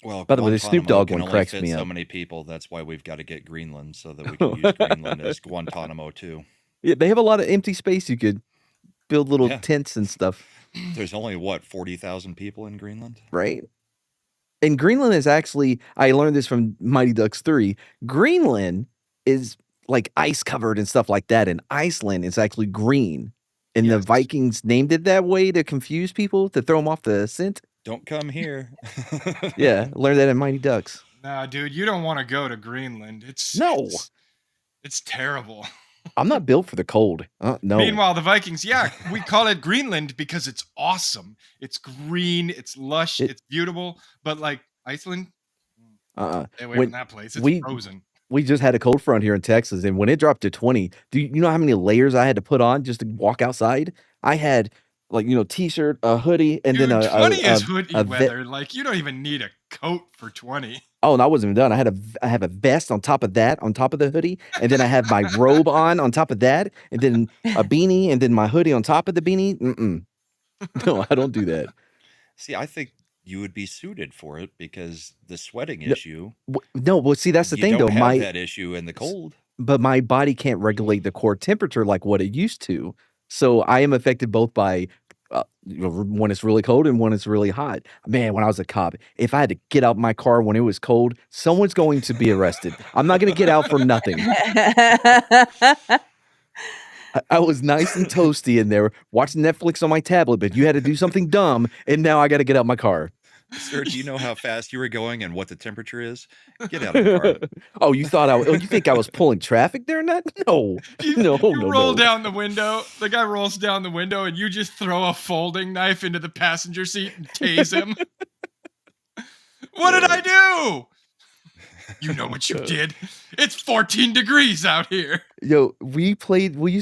Well, By the way, the Snoop Guantanamo Dogg can one only cracks fit me so up. many people. That's why we've got to get Greenland so that we can use Greenland as Guantanamo too. Yeah, they have a lot of empty space. You could build little Yeah. tents and stuff, There's only what 40,000 people in Greenland. right? And Greenland is actually, I learned this from Mighty Ducks 3. Greenland is like ice covered and stuff like that, and Iceland is actually green. And the Yes. Vikings named it that way to confuse people, to throw them off the scent. Don't come here. Yeah, learned that in Mighty Ducks. Nah, dude, you don't want to go to Greenland. It's terrible. I'm not built for the cold. No. Meanwhile, the Vikings, yeah, we call it Greenland because it's awesome. It's green, it's lush, it's beautiful. But like Iceland, stay away When from that place. It's we- frozen. We just had a cold front here in Texas, and when it dropped to 20, do you know how many layers I had to put on just to walk outside? I had t-shirt, a hoodie, and Dude, then 20 is hoodie a weather. Like you don't even need a coat for 20. Oh, and I wasn't even done. I have a vest on top of that, on top of the hoodie, and then I have my robe on top of that, and then a beanie, and then my hoodie on top of the beanie. No, I don't do that. See, I think you would be suited for it because the sweating issue. No, well, see, that's the thing, you though. don't have that issue in the cold. But my body can't regulate the core temperature like what it used to. So I am affected both by when it's really cold and when it's really hot. Man, when I was a cop, if I had to get out my car when it was cold, someone's going to be arrested. I'm not going to get out for nothing. I was nice and toasty in there watching Netflix on my tablet, but you had to do something dumb, and now I got to get out my car. Sir, do you know how fast you were going and what the temperature is? Get out of the car. Oh, you think I was pulling traffic there? No, You roll down the window. The guy rolls down the window, and you just throw a folding knife into the passenger seat and tase him. What did I do? You know what you did. It's 14 degrees out here. Yo, we used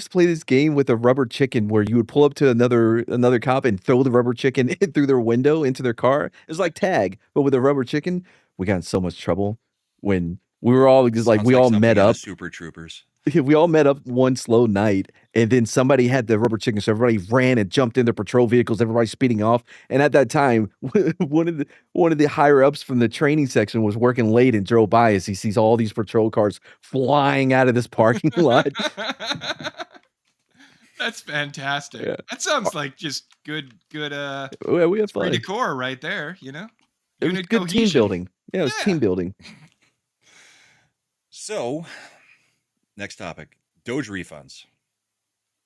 to play this game with a rubber chicken where you would pull up to another cop and throw the rubber chicken through their window into their car. It's like tag, but with a rubber chicken. We got in so much trouble when we were all just like, Sounds we all something met out of up. Super Troopers. We all met up one slow night, and then somebody had the rubber chicken, so everybody ran and jumped in their patrol vehicles, everybody speeding off. And at that time, one of the higher ups from the training section was working late and drove by as he sees all these patrol cars flying out of this parking lot. That's fantastic. Yeah. That sounds like just good Yeah, we had fun. decor right there, you know? It was Unit good team cohesion. building. Yeah, it was Yeah. team building. So, next topic, Doge refunds.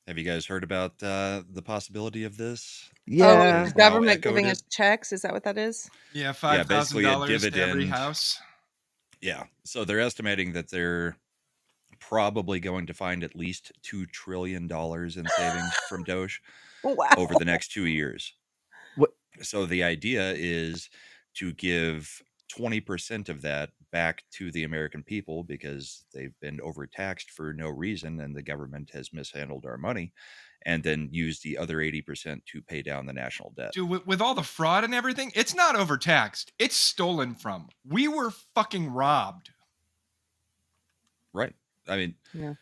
Have you guys heard about the possibility of this? Yeah. Oh, government echoed giving it. us checks. Is that what that is? Yeah, basically a $5,000 to every dividend. house. Yeah. So they're estimating that they're probably going to find at least $2 trillion in savings from Doge Wow. over the next 2 years. What- So the idea is to give 20% of that back to the American people because they've been overtaxed for no reason and the government has mishandled our money, and then use the other 80% to pay down the national debt. Dude, with all the fraud and everything, it's not overtaxed. It's stolen from. We were fucking robbed. Right. I mean, Yeah.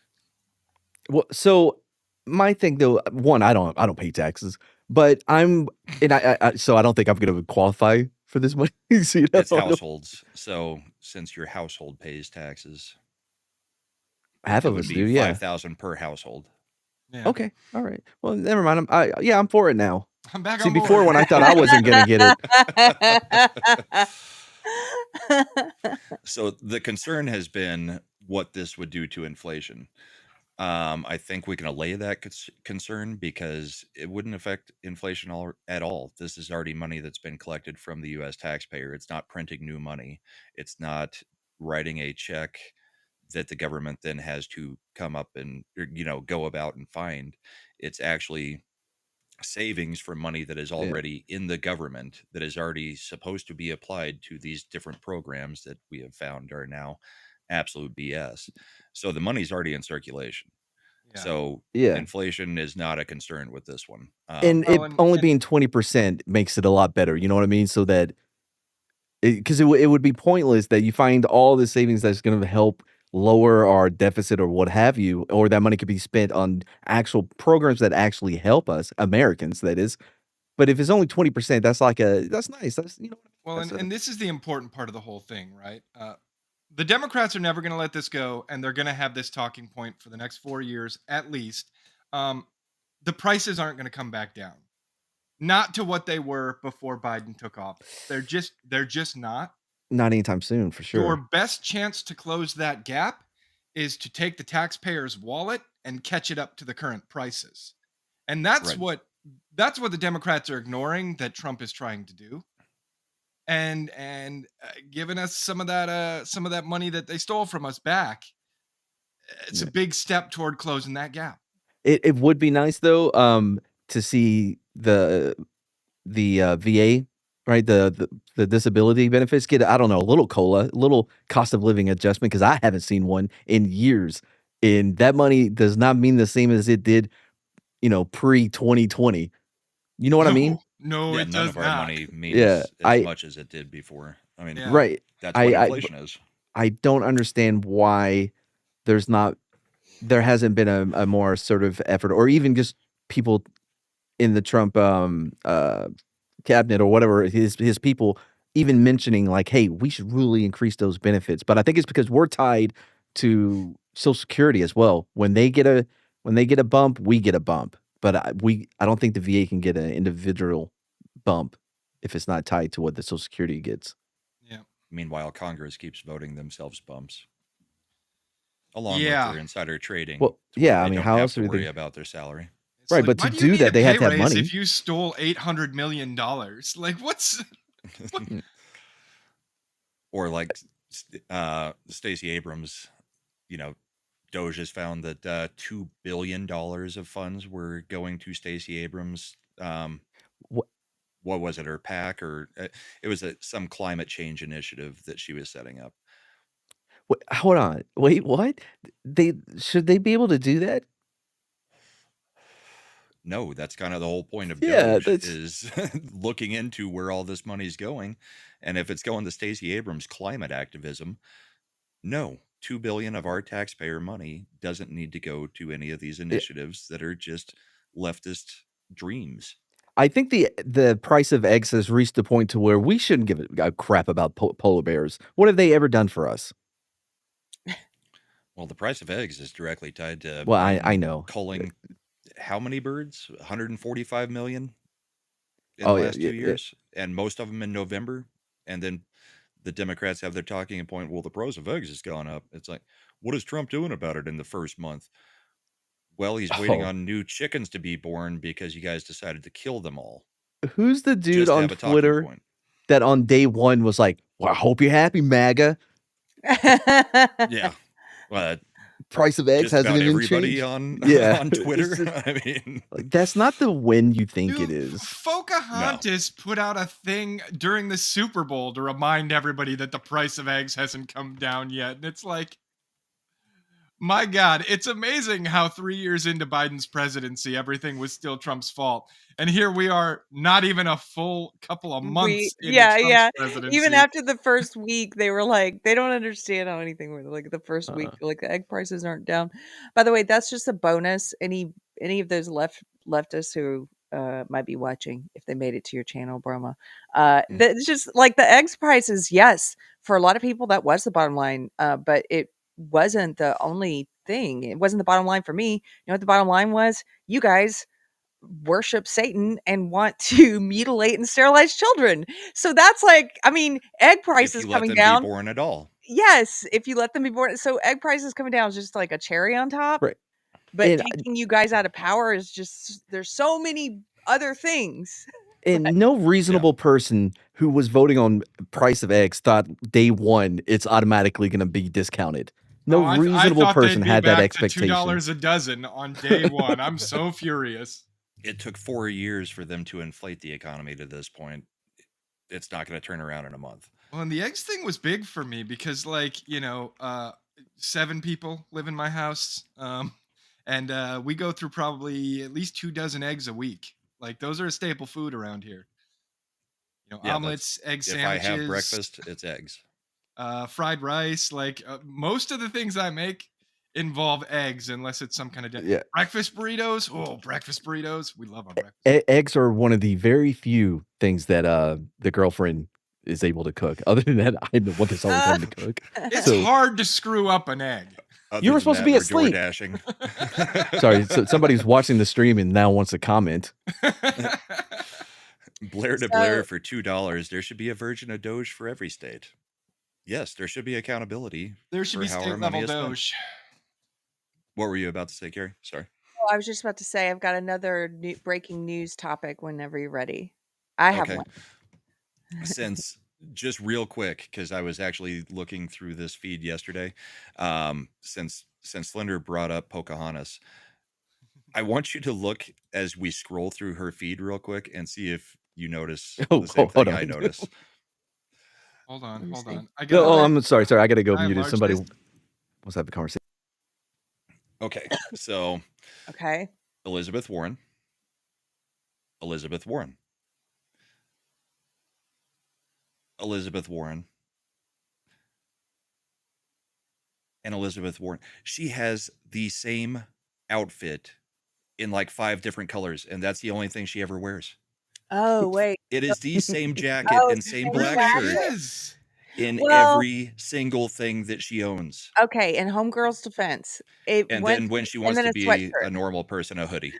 Well, so my thing though, one, I don't pay taxes, but so I don't think I'm gonna qualify for this money. So, it's households. So since your household pays taxes, Half It of would us be do, yeah. 5,000 per household. Yeah. Okay, all right. Well, never mind. I'm for it now. I'm back See, on before board. when I thought I wasn't gonna get it, So the concern has been what this would do to inflation. I think we can allay that concern because it wouldn't affect inflation at all. This is already money that's been collected from the U.S. taxpayer. It's not printing new money. It's not writing a check that the government then has to come up and go about and find. It's actually savings from money that is yeah, already in the government that is already supposed to be applied to these different programs that we have found are now absolute BS. So the money's already in circulation. Yeah. So yeah. inflation is not a concern with this one. And Well, it only being 20% makes it a lot better. You know what I mean? So that because it would be pointless that you find all the savings that's going to help lower our deficit or what have you, or that money could be spent on actual programs that actually help us Americans. That is, but if it's only 20%, that's that's nice. That's Well, that's and this is the important part of the whole thing, right? The Democrats are never going to let this go, and they're going to have this talking point for the next 4 years at least. The prices aren't going to come back down, not to what they were before Biden took office. They're just not. not anytime soon for Your sure. best chance to close that gap is to take the taxpayer's wallet and catch it up to the current prices, and Right. that's what the Democrats are ignoring that Trump is trying to do. And giving us some of that money that they stole from us back. It's a Yeah. big step toward closing that gap. It would be nice though, to see the VA, right? The disability benefits get, I don't know, a little COLA, a little cost of living adjustment, because I haven't seen one in years. And that money does not mean the same as it did, pre-2020. You know what I mean? No, Yeah, it none does of our not. money Yeah, means as much as it did before. I mean, Yeah. right. that's what I inflation is. I don't understand why there hasn't been a more assertive effort, or even just people in the Trump cabinet or whatever, his people even mentioning like, hey, we should really increase those benefits. But I think it's because we're tied to Social Security as well. When they get a bump, we get a bump. But I don't think the VA can get an individual bump if it's not tied to what the Social Security gets. Yeah. Meanwhile, Congress keeps voting themselves bumps, along with Yeah. their insider trading. Well, to where yeah, I they mean, don't how have else to are worry they? about their salary. It's Right, like, but why to do you do need that, a they pay have to have raise money. if you stole $800 million? Like, what's Or like Stacey Abrams, Doge has found that $2 billion of funds were going to Stacey Abrams. What? What was it, her PAC, or it was some climate change initiative that she was setting up. Wait, hold on. Wait, what? Should they be able to do that? No, that's kind of the whole point of Yeah, Doge that's is looking into where all this money's going. And if it's going to Stacey Abrams' climate activism, no, 2 billion of our taxpayer money doesn't need to go to any of these it, initiatives that are just leftist dreams. I think the price of eggs has reached the point to where we shouldn't give a crap about polar bears. What have they ever done for us? Well, the price of eggs is directly tied to Well, I Biden know. culling how many birds? 145 million in the Oh yeah, last yeah, 2 yeah. years, and most of them in November. And then the Democrats have their talking point, well, the price of eggs has gone up. It's like, what is Trump doing about it in the first month? Well, he's waiting Oh, on new chickens to be born because you guys decided to kill them all who's the dude just to on have a talking Twitter point. that on day one was like, "Well, I hope you're happy, MAGA. Yeah. Well, Price of eggs just hasn't about even everybody changed." on Yeah, on it's Twitter. just I mean, like that's not the win you think it Dude, is. Pocahontas put out a thing during the Super Bowl to remind everybody that the price of eggs hasn't come down yet. And it's like, my God, it's amazing how 3 years into Biden's presidency, everything was still Trump's fault. And here we are, not even a full couple of months into Trump's Yeah. presidency. Even after the first week, they were like, they don't understand how anything was like the first week, like the egg prices aren't down. By the way, that's just a bonus. Any of those leftists who might be watching, if they made it to your channel, Brahma. That's just like the eggs prices. Yes, for a lot of people, that was the bottom line. But it wasn't the only thing. It wasn't the bottom line for me. You know what the bottom line was? You guys worship Satan and want to mutilate and sterilize children. So that's like, I mean, egg If prices you let coming them be down. born at all. Yes, if you let them be born. So egg prices coming down is just like a cherry on top. Right. But And taking you guys out of power is just, there's so many other things. and no reasonable person who was voting on price of eggs thought day one it's automatically going to be discounted. No I reasonable thought person they'd be had that back to expectation. $2 a dozen on day one. I'm so furious. It took 4 years for them to inflate the economy to this point. It's not going to turn around in a month. Well, and the eggs thing was big for me because, like, you know, 7 people live in my house, and we go through probably at least 2 dozen eggs a week. Like, those are a staple food around here. You know, Yeah, omelets, egg if I sandwiches, have breakfast, it's eggs. fried rice. Like, most of the things I make involve eggs, unless it's some kind of Yeah. breakfast burritos. Oh, breakfast burritos. We love our breakfast. Eggs are one of the very few things that the girlfriend is able to cook. Other than that, I'm the one that's always having to cook. It's So hard to screw up an egg. you were supposed to be we're asleep. DoorDashing. Sorry, so somebody's watching the stream and now wants to comment. Blair to Blair for $2. There should be a version of Doge for every state. Yes, there should be accountability. There should for be how our state money level is spent. Doge. What were you about to say, Carrie? Sorry. Oh, I was just about to say, I've got another breaking news topic whenever you're ready. I have Okay. one. Since just real quick, because I was actually looking through this feed yesterday, since Slender brought up Pocahontas, I want you to look as we scroll through her feed real quick and see if you notice the same hold thing I on. notice. Hold Let on, me hold see. on. Oh, I'm sorry. I got to go Can I muted. enlarge Somebody this? wants to have a conversation. Okay, so Okay. Elizabeth Warren, Elizabeth Warren, Elizabeth Warren, and Elizabeth Warren. She has the same outfit in like 5 different colors, and that's the only thing she ever wears. Oh, wait. It is the same jacket Oh, and it's the same same black jacket. shirt Is. in Well, every single thing that she owns. okay, in Homegirl's defense, it And went then when she and wants then to a be sweatshirt. a normal person, a hoodie.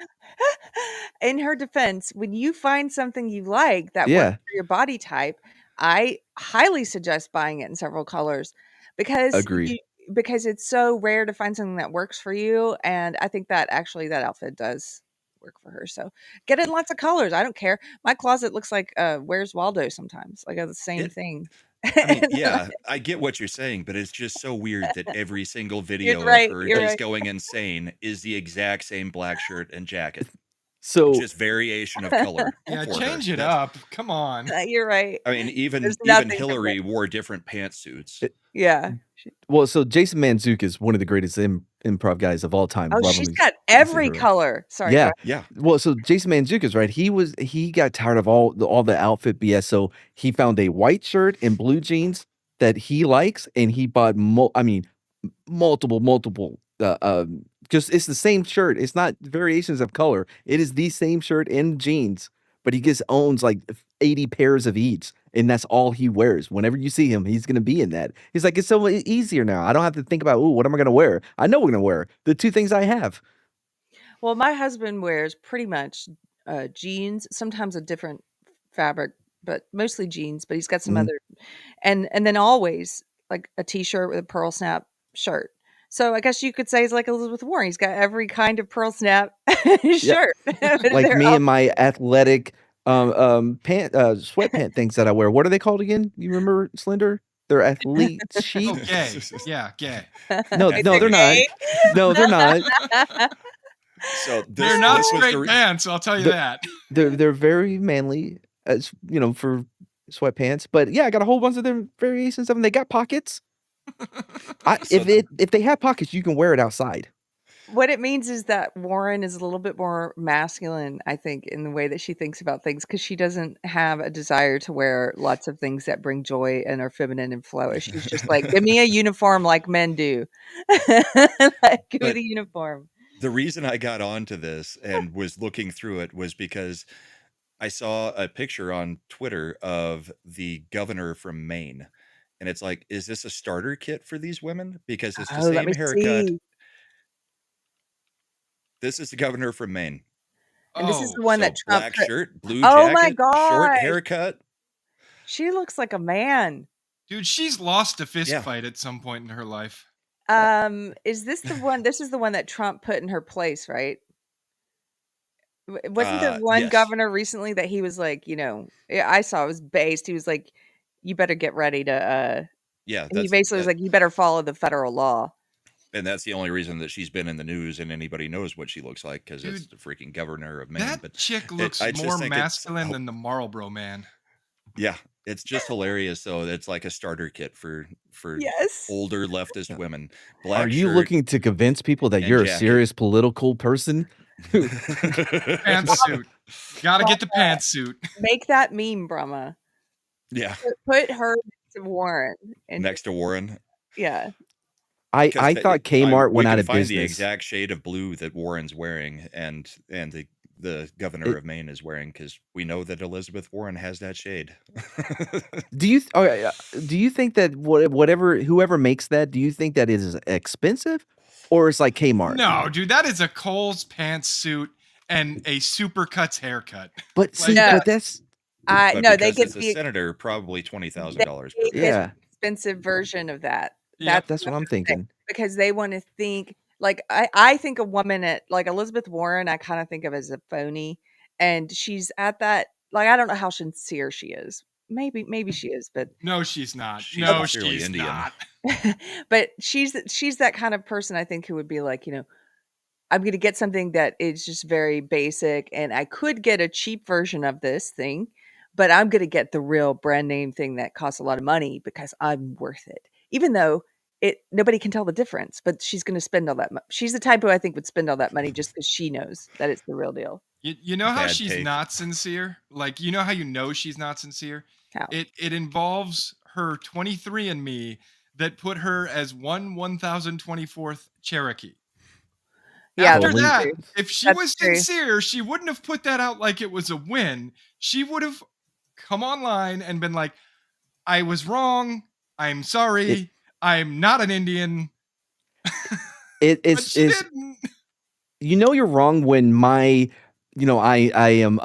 In her defense, when you find something you like that works Yeah, for your body type, I highly suggest buying it in several colors because agreed. it's so rare to find something that works for you, and I think that actually that outfit does work for her. So get it in lots of colors. I don't care. My closet looks like Where's Waldo sometimes. Like I have the same It, thing. I mean, yeah, I get what you're saying, but it's just so weird that every single You're video of right. her You're just right. going insane is the exact same black shirt and jacket. So Just variation of color Yeah, for her. change it That's, up. Come on. You're right. I mean, There's even nothing Hillary different. wore different pantsuits. Yeah. well, so Jason Manzuk is one of the greatest improv guys of all time. Oh, Love she's him. got You see every her. color. Sorry. Go Yeah. ahead. Yeah. Well, so Jason Manzuk is right. He got tired of all the outfit BS. So he found a white shirt and blue jeans that he likes, and he bought multiple. Just it's the same shirt. It's not variations of color. It is the same shirt and jeans, but he just owns like 80 pairs of each, and that's all he wears. Whenever you see him, he's gonna be in that. He's like, it's so easier now. I don't have to think about, oh, what am I gonna wear? I know what I'm gonna wear. The 2 things I have. Well, my husband wears pretty much jeans, sometimes a different fabric, but mostly jeans. But he's got some Mhm. other, and then always like a t-shirt with a pearl snap shirt. So I guess you could say he's like Elizabeth Warren. He's got every kind of pearl snap Yeah. shirt. Like They're me all and my athletic sweatpant things that I wear. What are they called again? You remember, Slender? They're athlete Oh, sheets. gay. Yeah, gay. No, Is no, it they're not. gay? No, they're not. So They're not this was straight the pants, I'll tell you The- that. They're very manly, as for sweatpants. But yeah, I got a whole bunch of them variations of them. They got pockets. So If they have pockets, you can wear it outside. What it means is that Warren is a little bit more masculine, I think, in the way that she thinks about things because she doesn't have a desire to wear lots of things that bring joy and are feminine and flowish. She's just like, give me a uniform like men do. Like, give me But the uniform. the reason I got onto this and was looking through it was because I saw a picture on Twitter of the governor from Maine. And it's like, is this a starter kit for these women? Because it's the Oh, let same me haircut. see. This is the governor from Maine. And this is the Oh, one So that Trump black put. shirt, blue Oh my jacket, short gosh, haircut. she looks like a man. dude, she's lost a fist Yeah. fight at some point in her life. Is this the one? This is the one that Trump put in her place, right? Wasn't there one Yes. governor recently that he was like, I saw it was based. He was like, you better get ready to. Yeah, He basically was like, you better follow the federal law. and that's the only reason that she's been in the news and anybody knows what she looks like, because it's Dude, the freaking governor of Maine. That But chick looks I just more think it's masculine than the Marlboro Man. yeah, it's just hilarious. So it's like a starter kit for Yes. older leftist women. Black Are you shirt, looking to convince people that and you're a jacket. serious political person? Pantsuit. Gotta get the pantsuit. Make that meme, Brahma. Yeah, Put her next to Warren. And next to Warren. yeah. I 'Cause thought Kmart we went out can of find the business. exact shade of blue that Warren's wearing, and the governor It- of Maine is wearing, because we know that Elizabeth Warren has that shade. Do you think that whoever makes that, do you think that is expensive, or it's like Kmart? No, dude, that is a Kohl's pantsuit and a Supercuts haircut. But see, No. but that's But no, they because get it's a the senator, probably $20,000 per they person. get yeah, expensive version of that. Yep. that's what I'm thinking. Because they want to think like I think a woman at like Elizabeth Warren, I kind of think of as a phony, and she's at that like I don't know how sincere she is. Maybe she is, but No, she's not. She's No, sincerely she's Indian. not. but she's that kind of person I think who would be like, I'm going to get something that is just very basic, and I could get a cheap version of this thing, but I'm going to get the real brand name thing that costs a lot of money because I'm worth it. Even though nobody can tell the difference, but she's going to spend all that. She's the type who I think would spend all that money just because she knows that it's the real deal. You know how Bad she's take. not sincere? Like, you know how you know she's not sincere? How? It involves her 23andMe that put her as 1024th Cherokee. Yeah, After Totally. that, if she That's was true. sincere, she wouldn't have put that out like it was a win. She would have come online and been like, I was wrong. I'm sorry. I'm not an Indian. But It's she didn't. you're wrong when I am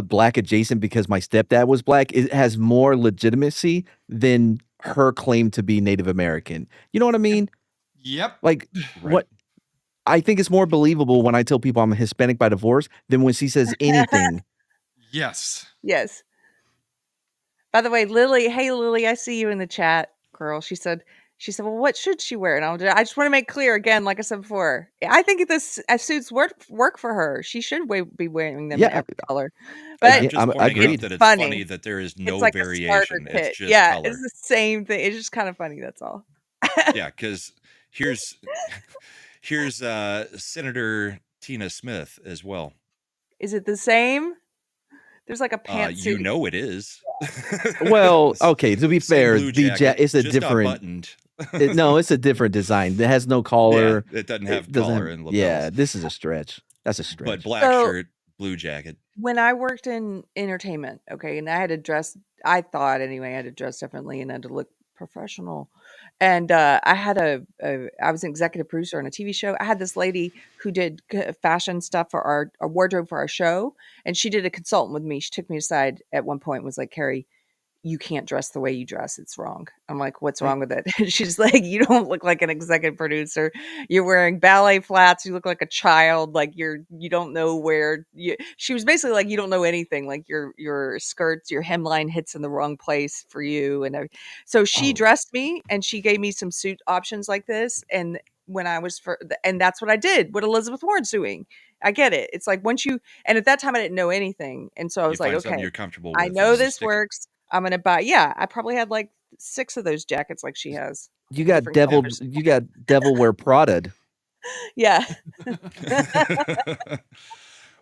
black adjacent because my stepdad was black. It has more legitimacy than her claim to be Native American. You know what I mean? Yep. Like Right. what I think it's more believable when I tell people I'm a Hispanic by divorce than when she says anything. Yes. Yes. By the way, Lily, hey Lily, I see you in the chat, girl. She said, well, what should she wear? And I just want to make clear again, like I said before, I think this suits work for her. She should be wearing them in Yeah, every color. And But I'm just pointing agreed. out that it's funny. funny that there is no it's like a starter variation. kit. It's just Yeah, color. it's the same thing. It's just kind of funny. That's all. Yeah, because here's Senator Tina Smith as well. Is it the same? There's like a pantsuit. You know it is. Well, okay, to be Same fair, blue the jacket, it's a just not different buttoned. no, it's a different design. It has no Yeah, collar. it doesn't have It doesn't collar have- and lapels. yeah, this is a stretch. That's a stretch. But black So- shirt, blue jacket. When I worked in entertainment, okay, and I had to dress, I thought anyway, I had to dress differently and I had to look professional. And I had I was an executive producer on a TV show. I had this lady who did fashion stuff for our wardrobe for our show. And she did a consultant with me. She took me aside at one point and was like, Carrie, you can't dress the way you dress. It's wrong. I'm like, what's wrong with it? She's like, you don't look like an executive producer. You're wearing ballet flats. You look like a child. Like you don't know where she was basically like, you don't know anything. Like your skirts, your hemline hits in the wrong place for you. And so she dressed me and she gave me some suit options like this. And when I was and that's what I did. What Elizabeth Warren's doing. I get it. It's like and at that time I didn't know anything. And so I was You like, find something okay, you're comfortable with. I know and this stick it. works. I'm gonna buy. Yeah, I probably had like 6 of those jackets, like she has. You got different devil. colors. You got devil wear Prada. Yeah.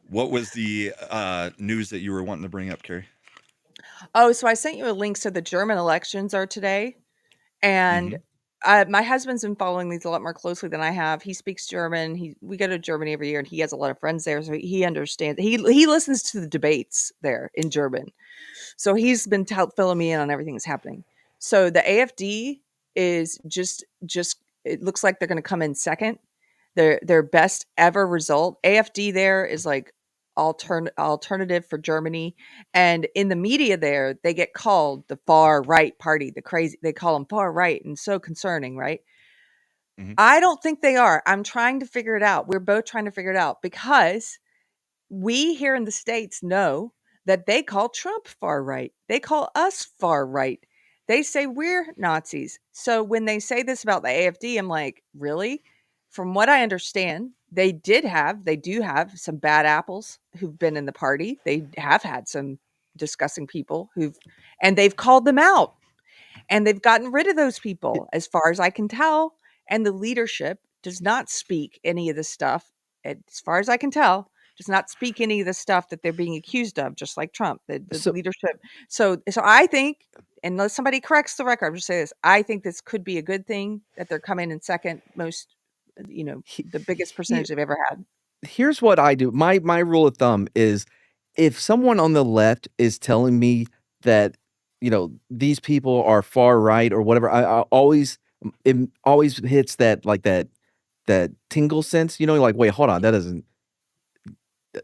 What was the news that you were wanting to bring up, Carrie? Oh, so I sent you a link. So the German elections are today, and my husband's been following these a lot more closely than I have. He speaks German. We go to Germany every year, and he has a lot of friends there, so he understands. He listens to the debates there in German, so he's been filling me in on everything that's happening. So the AfD is just it looks like they're going to come in second. their best ever result. AFD there is like alternative for Germany, and in the media there they get called the far right party, the crazy, they call them far right, and so concerning, right? Mhm. I don't think they are. I'm trying to figure it out. We're both trying to figure it out because we here in the States know that they call Trump far right. They call us far right. They say we're Nazis. So when they say this about the AFD, I'm like, really? From what I understand, they do have some bad apples who've been in the party. They have had some discussing people and they've called them out and they've gotten rid of those people as far as I can tell. And the leadership does not speak any of the stuff, as far as I can tell, does not speak any of the stuff that they're being accused of, just like Trump, the So leadership. So I think, unless somebody corrects the record, I'm just saying this, I think this could be a good thing that they're coming in second most, he, the biggest he, percentage they've ever had. here's what I do. My rule of thumb is if someone on the left is telling me that these people are far right or whatever, I always it always hits that like that tingle sense. Like wait, hold on, that doesn't.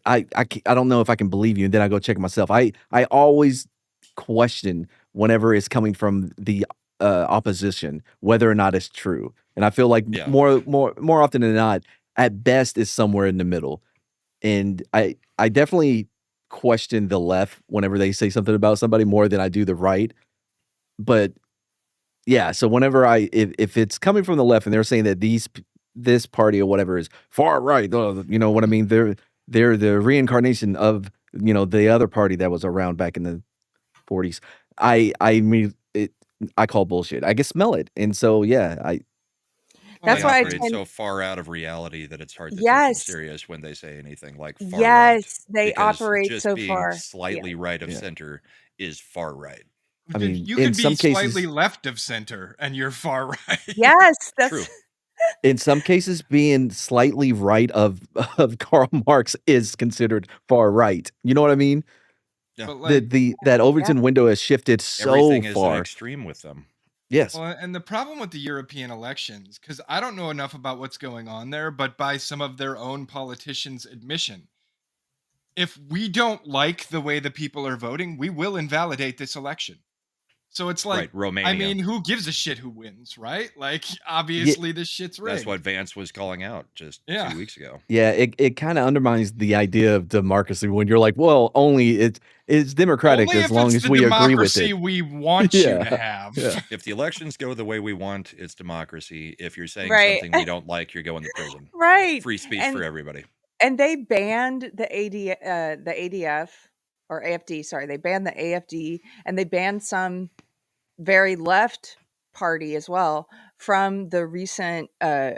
I don't know if I can believe you, and then I go check it myself. I always question whenever it's coming from the opposition whether or not it's true, and I feel like Yeah. more often than not, at best, is somewhere in the middle. And I definitely question the left whenever they say something about somebody more than I do the right. But yeah, so whenever if it's coming from the left and they're saying that this party or whatever is far right, you know what I mean? They're the reincarnation of the other party that was around back in the 40s. I mean it. I call bullshit. I can smell it, and so yeah, Well, That's they why I operate tend, so far out of reality that it's hard to take them yes, serious when they say anything like far right, yes, they because operate just so being far. Yeah. slightly right of yeah. center is far right. I mean, You in could be some slightly cases, left of center and you're far right. Yes, True. being slightly right of Karl Marx is considered far right. You know what I mean? Yeah. But like, That yeah. Overton window has shifted so Everything is an far. extreme with them. Yes. well, and the problem with the European elections, because I don't know enough about what's going on there, but by some of their own politicians' admission, if we don't like the way the people are voting, we will invalidate this election. So it's like, Right. Romania. who gives a shit who wins, right? Like, Yeah, obviously, this shit's That's what rigged. Vance was calling out just Yeah. 2 weeks ago. yeah. It kind of undermines the idea of democracy when you're like, well, only it's democratic Only as if long it's as the we agree with democracy it. we want you to Yeah. have. Yeah. If the elections go the way we want, it's democracy. If you're saying Right. something we don't like, you're going to prison. Right. Free speech for everybody. And they banned the ADF or AFD, sorry. They banned the AFD and they banned some very left party as well from the recent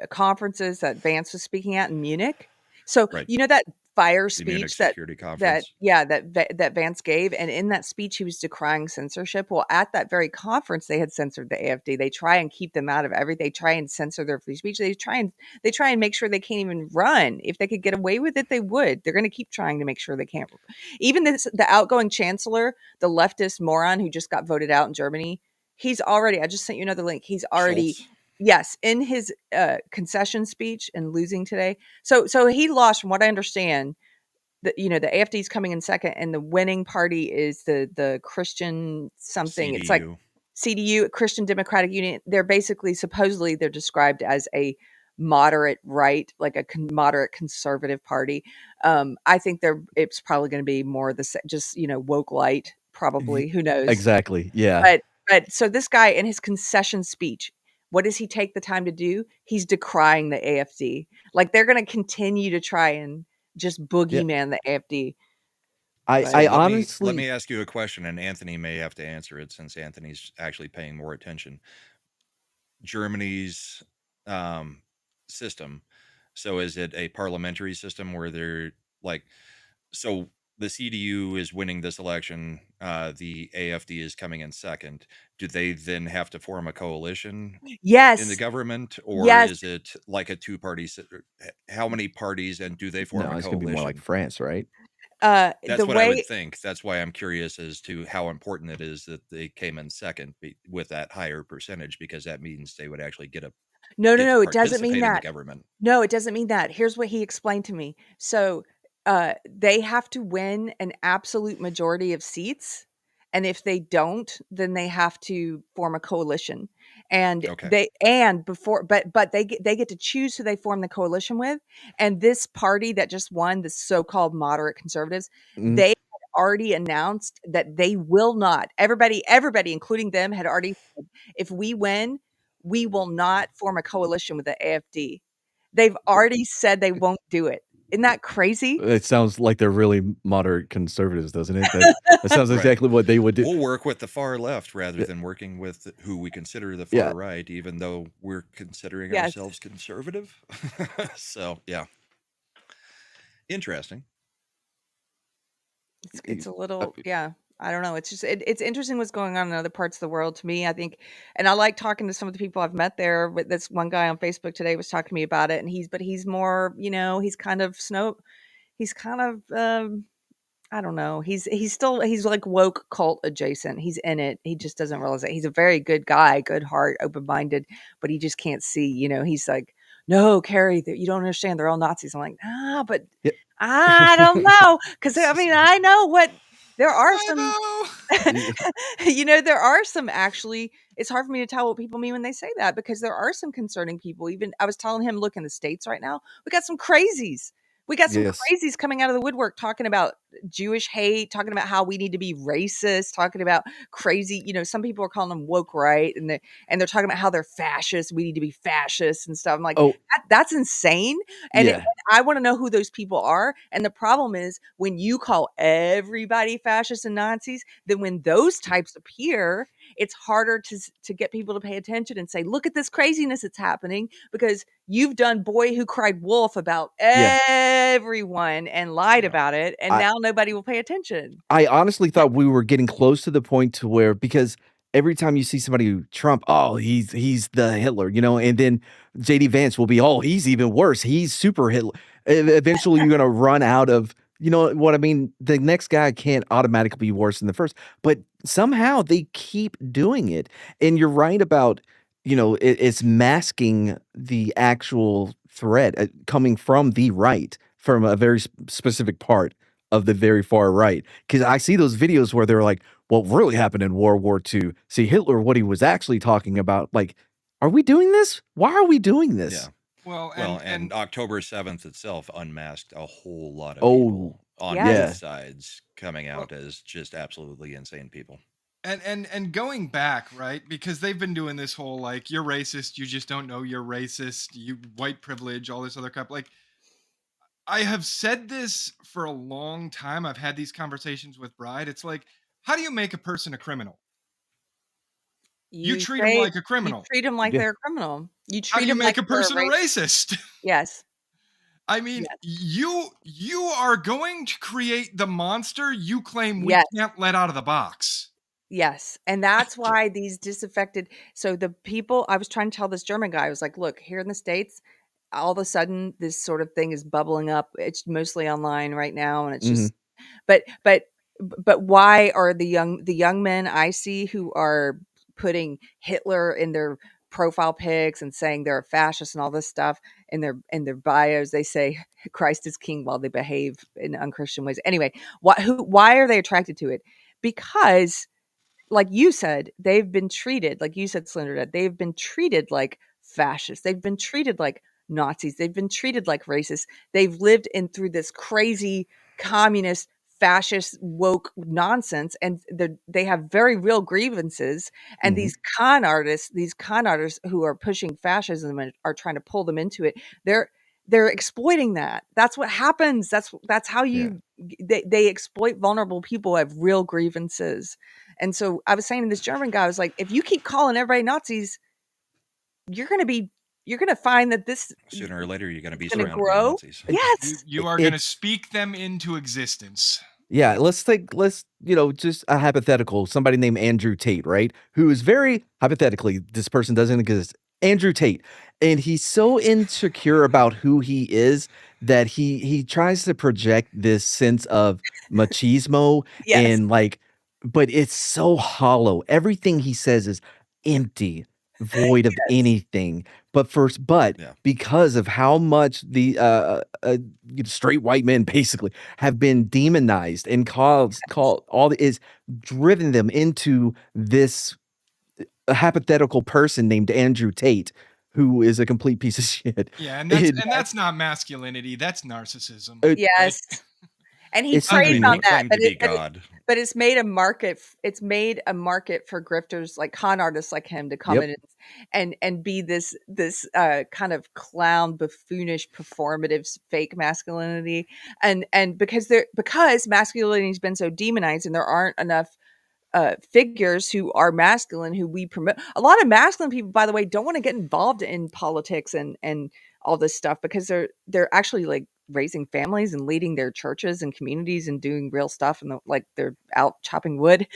conferences that Vance was speaking at in Munich. So Right. that fire The Munich speech that Security Conference. that Vance gave, and in that speech he was decrying censorship. Well, at that very conference, they had censored the AFD. They try and keep them out of everything. They try and censor their free speech. They try and make sure they can't even run. If they could get away with it, they would. They're going to keep trying to make sure they can't. Even the outgoing chancellor, the leftist moron who just got voted out in Germany, he's already, I just sent you another link. He's already, Schultz. yes, in his concession speech and losing today. So he lost, from what I understand. The AFD is coming in second, and the winning party is the Christian something. It's like CDU. CDU, Christian Democratic Union. They're basically, supposedly, they're described as a moderate right, like a moderate conservative party. I think it's probably going to be more just woke light, probably. Who knows? Exactly. Yeah. But so this guy in his concession speech, what does he take the time to do? He's decrying the AFD. Like they're going to continue to try and just Yeah. boogeyman the AFD. I So I let me honestly ask you a question, and Anthony may have to answer it since Anthony's actually paying more attention. Germany's system. So is it a parliamentary system where they're like, so the CDU is winning this election, the AFD is coming in second. Do they then have to form a coalition in the Yes. government, or Yes. is it like a two-party? How many parties, and do they form no, a it's gonna be more like coalition? France, right? That's The what I would way think. That's why I'm curious as to how important it is that they came in second with that higher percentage, because that means they would actually get a No, get to it doesn't mean participate in the that. government. No, it doesn't mean that. Here's what he explained to me. So, they have to win an absolute majority of seats, and if they don't, then they have to form a coalition. And Okay. they get to choose who they form the coalition with. And this party that just won, the so-called moderate conservatives, Mhm. they had already announced that they will not. Everybody, including them, had already said, if we win, we will not form a coalition with the AFD. They've already said they won't do it. Isn't that crazy? It sounds like they're really moderate conservatives, doesn't it? That sounds Right. exactly what they would do. We'll work with the far left rather Yeah. than working with who we consider the Yeah. far right, even though we're considering Yes. ourselves conservative. So, yeah. Interesting. It's a little, yeah. I don't know. It's just it's interesting what's going on in other parts of the world to me. I think, and I like talking to some of the people I've met there. But this one guy on Facebook today was talking to me about it, and he's more, he's kind of I don't know. He's like woke cult adjacent. He's in it. He just doesn't realize it. He's a very good guy, good heart, open minded, but he just can't see. He's like, no, Carrie, you don't understand. They're all Nazis. I'm like, but Yeah. I don't know, because I know what there are I some. know. There are some actually. It's hard for me to tell what people mean when they say that, because there are some concerning people. Even I was telling him, look, in the States right now, we got some crazies. We got some Yes. crazies coming out of the woodwork talking about Jewish hate, talking about how we need to be racist, talking about crazy, some people are calling them woke right, and they're talking about how they're fascist. We need to be fascist and stuff. I'm like, Oh, that's insane. And yeah. I want to know who those people are. And the problem is, when you call everybody fascists and Nazis, then when those types appear, it's harder to get people to pay attention and say, look at this craziness that's happening, because you've done Boy Who Cried Wolf about Yeah. everyone and lied Yeah. about it, and now nobody will pay attention. I honestly thought we were getting close to the point to where, because every time you see somebody who Trump, oh, he's the Hitler, and then JD Vance will be, oh, he's even worse. He's super Hitler. Eventually, you're gonna run out of, you know what I mean? The next guy can't automatically be worse than the first, but somehow they keep doing it. And you're right about, it's masking the actual threat coming from the right, from a very specific part of the very far right. Because I see those videos where they're like, what really happened in World War II? See, Hitler, what he was actually talking about. Like, are we doing this? Why are we doing this? Yeah. Well, And October 7th itself unmasked a whole lot of Oh, people on Yes. both sides, coming out as just absolutely insane people. and going back, right? Because they've been doing this whole, like, you're racist, you just don't know you're racist, you white privilege, all this other crap. Like, I have said this for a long time. I've had these conversations with Bride. It's like, how do you make a person a criminal? You treat them like a criminal. You treat them like Yeah. they're a criminal. You How treat do you them make like a person a they're racist? Yes. I mean, Yes. you are going to create the monster you claim we Yes. can't let out of the box. Yes, and that's why these disaffected. So the people, I was trying to tell this German guy, I was like, look, here in the States, all of a sudden this sort of thing is bubbling up. It's mostly online right now, and it's Mhm. just, but why are the young men I see who are putting Hitler in their profile pics and saying they're a fascist and all this stuff in their bios, they say Christ is king while they behave in unchristian ways. Anyway, why are they attracted to it? Because, like you said, they've been treated, like you said, Slender, they've been treated like fascists. They've been treated like Nazis. They've been treated like racists. They've lived in through this crazy communist, fascist, woke nonsense, and they have very real grievances. And Mhm. these con artists who are pushing fascism and are trying to pull them into it, they're exploiting that. That's what happens. That's how they exploit vulnerable people who have real grievances. And so I was saying to this German guy, I was like, if you keep calling everybody Nazis, you're going to find that this Sooner or later, you're going to be is going to surrounded by grow. Nazis. Yes. You are going to It's speak them into existence. Yeah, let's just a hypothetical, somebody named Andrew Tate, right? Who is very hypothetically, this person doesn't exist. Andrew Tate. And he's so insecure about who he is that he tries to project this sense of machismo Yes. and but it's so hollow. Everything he says is empty, void of anything. but Yeah. because of how much the straight white men basically have been demonized and called all is driven them into this hypothetical person named Andrew Tate, who is a complete piece of shit. Yeah, and It- that's not masculinity. That's narcissism. Yes. And he It's I praised mean, on he that, claimed but to be God. but it's made a market. It's made a market for grifters like con artists like him to come Yep. in and be this kind of clown, buffoonish, performative, fake masculinity, and because masculinity's been so demonized, and there aren't enough figures who are masculine who we promote. A lot of masculine people, by the way, don't want to get involved in politics and all this stuff because they're actually like raising families and leading their churches and communities and doing real stuff, and like they're out chopping wood,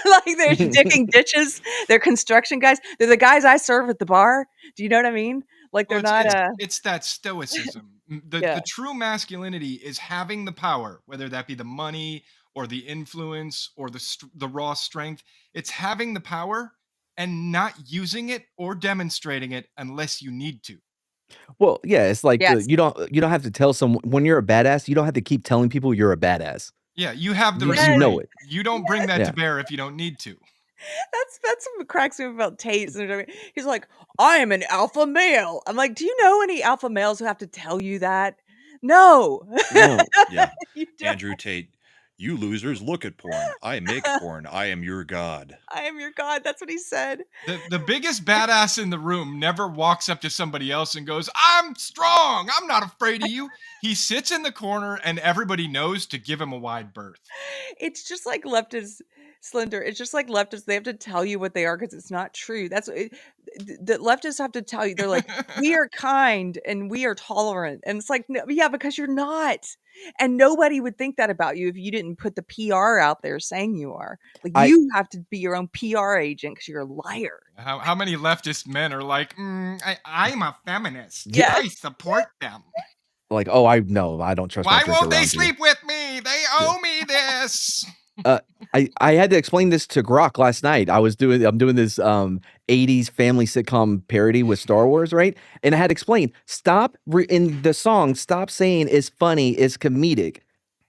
like they're digging ditches. They're construction guys. They're the guys I serve at the bar. Do you know what I mean? Like they're Well, not. it's that stoicism. Yeah. The true masculinity is having the power, whether that be the money or the influence or the raw strength. It's having the power and not using it or demonstrating it unless you need to. Well, yeah, it's like Yes. you don't have to tell someone when you're a badass. You don't have to keep telling people you're a badass. Yeah, you have the You restraint. know it. You don't bring that Yeah. to bear if you don't need to. That's what cracks me up about Tate. He's like, I am an alpha male. I'm like, do you know any alpha males who have to tell you that? No. No. Yeah. You don't. Andrew Tate, you losers look at porn. I make porn. I am your God. I am your God. That's what he said. The biggest badass in the room never walks up to somebody else and goes, I'm strong. I'm not afraid of you. He sits in the corner and everybody knows to give him a wide berth. It's just like leftists, Slender. It's just like leftists. They have to tell you what they are because it's not true. That's what the leftists have to tell you. They're like, we are kind and we are tolerant. And it's like, no, yeah, because you're not. And nobody would think that about you if you didn't put the PR out there saying you are. Like you have to be your own PR agent because you're a liar. How many leftist men are like, I'm a feminist. Yeah. I support them. Like, oh, I don't trust. Why my drink won't they around you. sleep with me? They owe me this. I had to explain this to Grok last night. I'm doing this 80s family sitcom parody with Star Wars, right? And I had to explain, in the song, stop saying it's funny, it's comedic.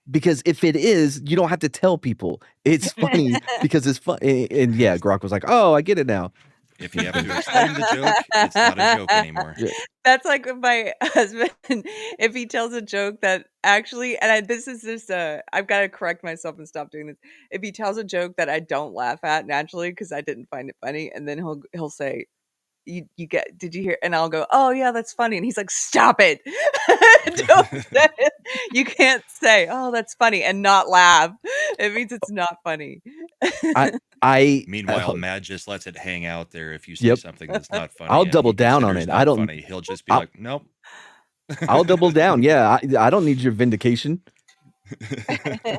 Because if it is, you don't have to tell people it's funny because it's fun. And yeah, Grok was like, oh, I get it now. If you have to explain the joke, it's not a joke anymore. Yeah. That's like with my husband, if he tells a joke that actually, and this is just I've got to correct myself and stop doing this. If he tells a joke that I don't laugh at naturally because I didn't find it funny, and then he'll say, did you hear? And I'll go, oh yeah, that's funny. And he's like, stop it. Don't say it. You can't say, oh, that's funny and not laugh. It means it's not funny. Meanwhile, Matt just lets it hang out there. If you say Yep. something that's not funny, I'll and double he down on considers it. not I don't- funny, he'll just be I'll- like, nope. I'll double down. Yeah, I don't need your vindication.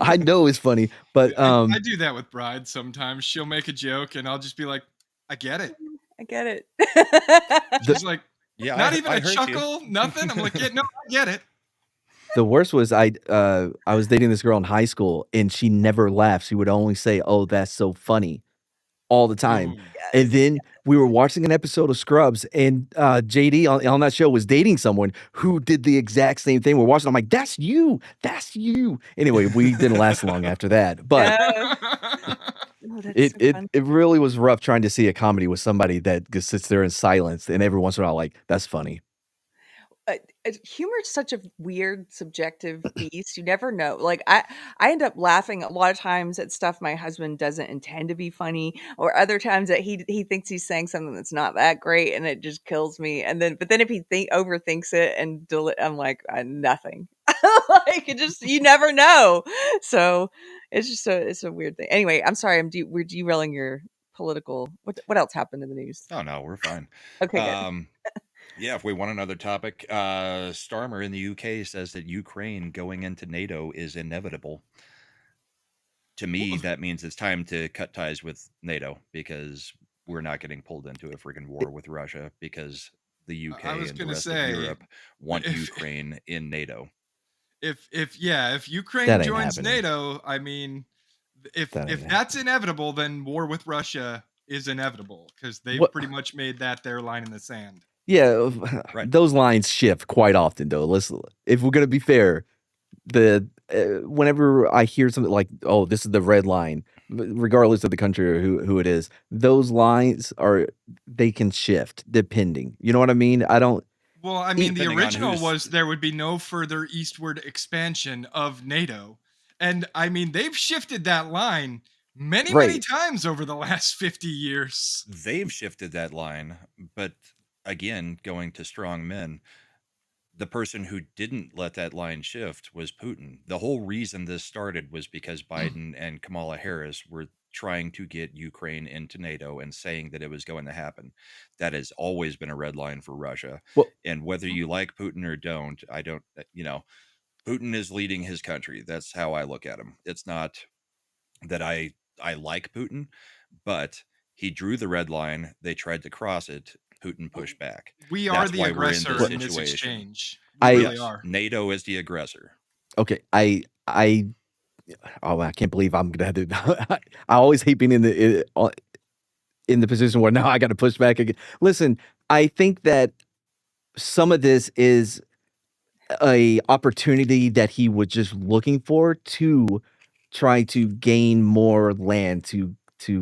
I know it's funny, but I do that with Bride sometimes. She'll make a joke and I'll just be like, I get it. I get it. She's like, Yeah, not I even a heard you. chuckle, nothing. I'm like, yeah, no, I get it. the worst was I was dating this girl in high school and she never laughed. She would only say, "Oh, that's so funny," all the time. Ooh. And then we were watching an episode of Scrubs, and JD on that show was dating someone who did the exact same thing. We're watching. I'm like, "That's you. That's you." Anyway, we didn't last long after that, but Oh, that's it so it fun. it really was rough trying to see a comedy with somebody that just sits there in silence, and every once in a while, like, "That's funny." Humor is such a weird subjective beast. You never know. Like I end up laughing a lot of times at stuff my husband doesn't intend to be funny, or other times that he thinks he's saying something that's not that great, and it just kills me. And then, but then if he overthinks it and I'm like, nothing. Like it just, you never know. So it's just it's a weird thing. Anyway, I'm sorry. We're derailing your political. What else happened in the news? Oh no, we're fine. Okay, good. Yeah, if we want another topic, Starmer in the UK says that Ukraine going into NATO is inevitable. To me, that means it's time to cut ties with NATO because we're not getting pulled into a freaking war with Russia because the UK I was and the gonna rest say, of Europe want if- Ukraine in NATO. If Ukraine That ain't joins happening. NATO, I mean, if That ain't that's inevitable, then war with Russia is inevitable because they've What- pretty much made that their line in the sand. Yeah, Right. those lines shift quite often, though. Listen, if we're gonna be fair, whenever I hear something like, "Oh, this is the red line," regardless of the country or who it is, those lines they can shift depending. You know what I mean? I don't. Well, I mean, the Depending on original who's was there would be no further eastward expansion of NATO. And I mean, they've shifted that line many, many Right. times over the last 50 years. they've shifted that line, but again, going to strong men, the person who didn't let that line shift was Putin. The whole reason this started was because Biden and Kamala Harris were trying to get Ukraine into NATO and saying that it was going to happen. That has always been a red line for Russia. Well, And whether you like Putin or don't, I don't, Putin is leading his country. That's how I look at him. It's not that I like Putin, but he drew the red line. They tried to cross it. Putin pushed back. We are That's the why we're in aggressor this in this situation. exchange. I- We really Yes, are. NATO is the aggressor. okay, oh, I can't believe I'm gonna have to. I always hate being in the position where now I got to push back again. Listen, I think that some of this is a opportunity that he was just looking for to try to gain more land to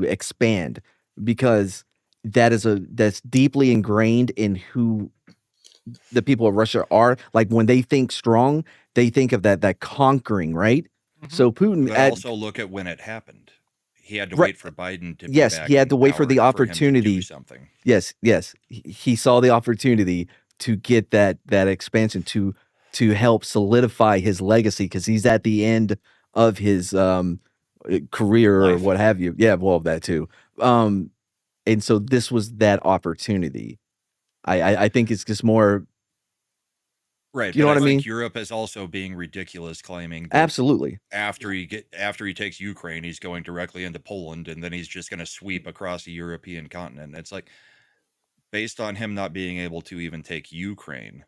expand, because that's deeply ingrained in who the people of Russia are. Like when they think strong, they think of that conquering, right? Mhm. So Putin But also look at when it happened. He had to Right. wait for Biden to be Yes, back he had in to wait for power the him to opportunity. do something. Yes, he saw the opportunity to get that expansion to help solidify his legacy, because he's at the end of his career or Life. what have you. Yeah, well, that too. And so this was that opportunity. I think it's just more. Right. You know but what I mean? think Europe is also being ridiculous, claiming that Absolutely. after he takes Ukraine, he's going directly into Poland, and then he's just going to sweep across the European continent. It's like, based on him not being able to even take Ukraine,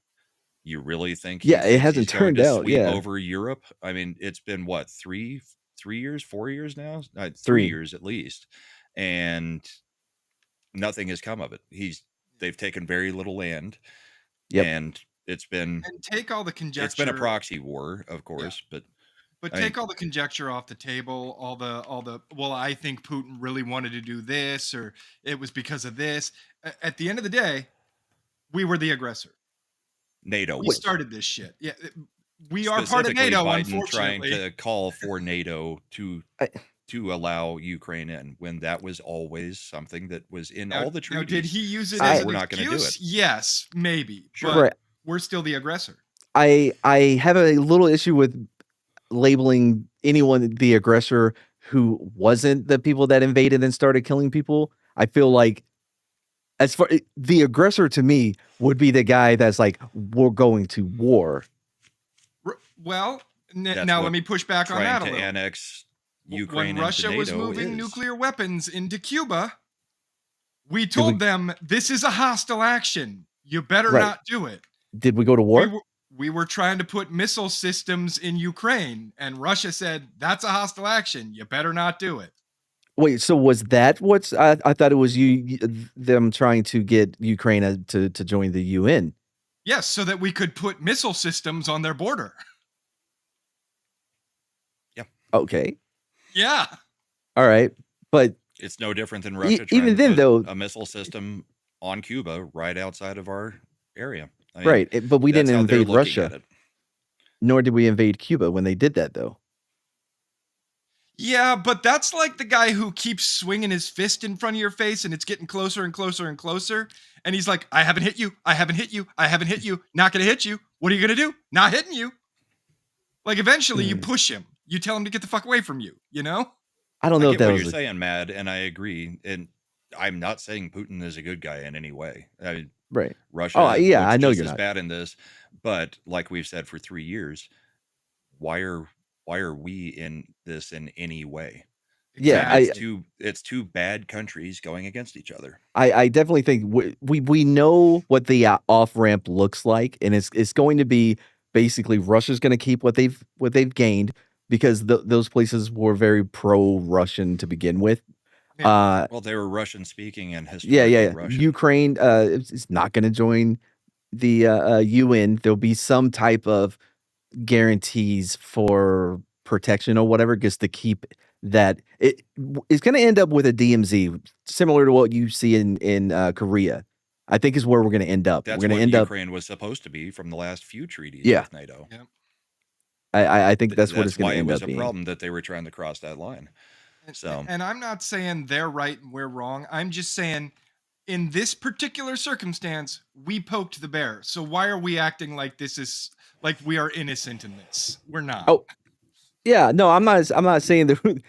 you really think he Yeah, it thinks hasn't he's going turned to out. sweep Yeah, over Europe? I mean, it's been what, 4 years now? 3 3. years at least, and nothing has come of it. They've taken very little land, Yep. and it's been And take all the conjecture. it's been a proxy war, of course, but But I mean- take all the conjecture off the table, all the well, I think Putin really wanted to do this, or it was because of this. At the end of the day, we were the aggressor. NATO We was. started this shit. Yeah, we are part of Specifically, NATO, Biden trying unfortunately. to call for NATO to allow Ukraine in, when that was always something that was in all the Now, treaties. did he use it saying as an we're not gonna do excuse? it. Yes, maybe. Sure. But Right. we're still the aggressor. I have a little issue with labeling anyone the aggressor who wasn't the people that invaded and started killing people. I feel like, as far the aggressor to me would be the guy that's like, we're going to war. Well, That's now what let me push back on Trying that a to little. annex Ukraine When Russia into was NATO moving is. nuclear weapons into Cuba, we told them this is a hostile action. You better Right. not do it. Did we go to war? We were trying to put missile systems in Ukraine, and Russia said that's a hostile action. You better not do it. Wait, so was that what's? I thought it was them trying to get Ukraine to join the UN. Yes, so that we could put missile systems on their border. Okay, Yeah. all right, but It's no different than Russia trying even to then, put though, a missile system on Cuba right outside of our area. I mean, right? But we that's didn't how they're invade looking at Russia, it. nor did we invade Cuba when they did that, though. Yeah, but that's like the guy who keeps swinging his fist in front of your face and it's getting closer and closer and closer. And he's like, I haven't hit you. I haven't hit you. I haven't hit you. Not going to hit you. What are you going to do? Not hitting you. Like eventually you push him. You tell him to get the fuck away from you, you know? I don't I know get if that what was. you're saying, Mad, and I agree. And I'm not saying Putin is a good guy in any way. I mean, Right. Russia Oh, yeah, looks I know just you're as not. bad in this, but like we've said for 3 years, why are we in this in any way? Yeah, It's two bad countries going against each other. I definitely think we know what the off ramp looks like, and it's going to be basically Russia's going to keep what they've gained, because those places were very pro Russian to begin with. Yeah. Well, they were Russian speaking and Yeah, historically yeah. Russian. Ukraine is not going to join the UN. There'll be some type of guarantees for protection or whatever, just to keep that. It's going to end up with a DMZ, similar to what you see in Korea. I think is where we're going to end up. That's We're going to what end up. Ukraine was supposed to be from the last few treaties Yeah, with NATO. Yep. I think that's what it's That's going why to it end was up a being. problem that they were trying to cross that line. So And I'm not saying they're right and we're wrong. I'm just saying in this particular circumstance, we poked the bear. So why are we acting like this is like we are innocent in this? We're not. Oh, yeah, no, I'm not. I'm not saying that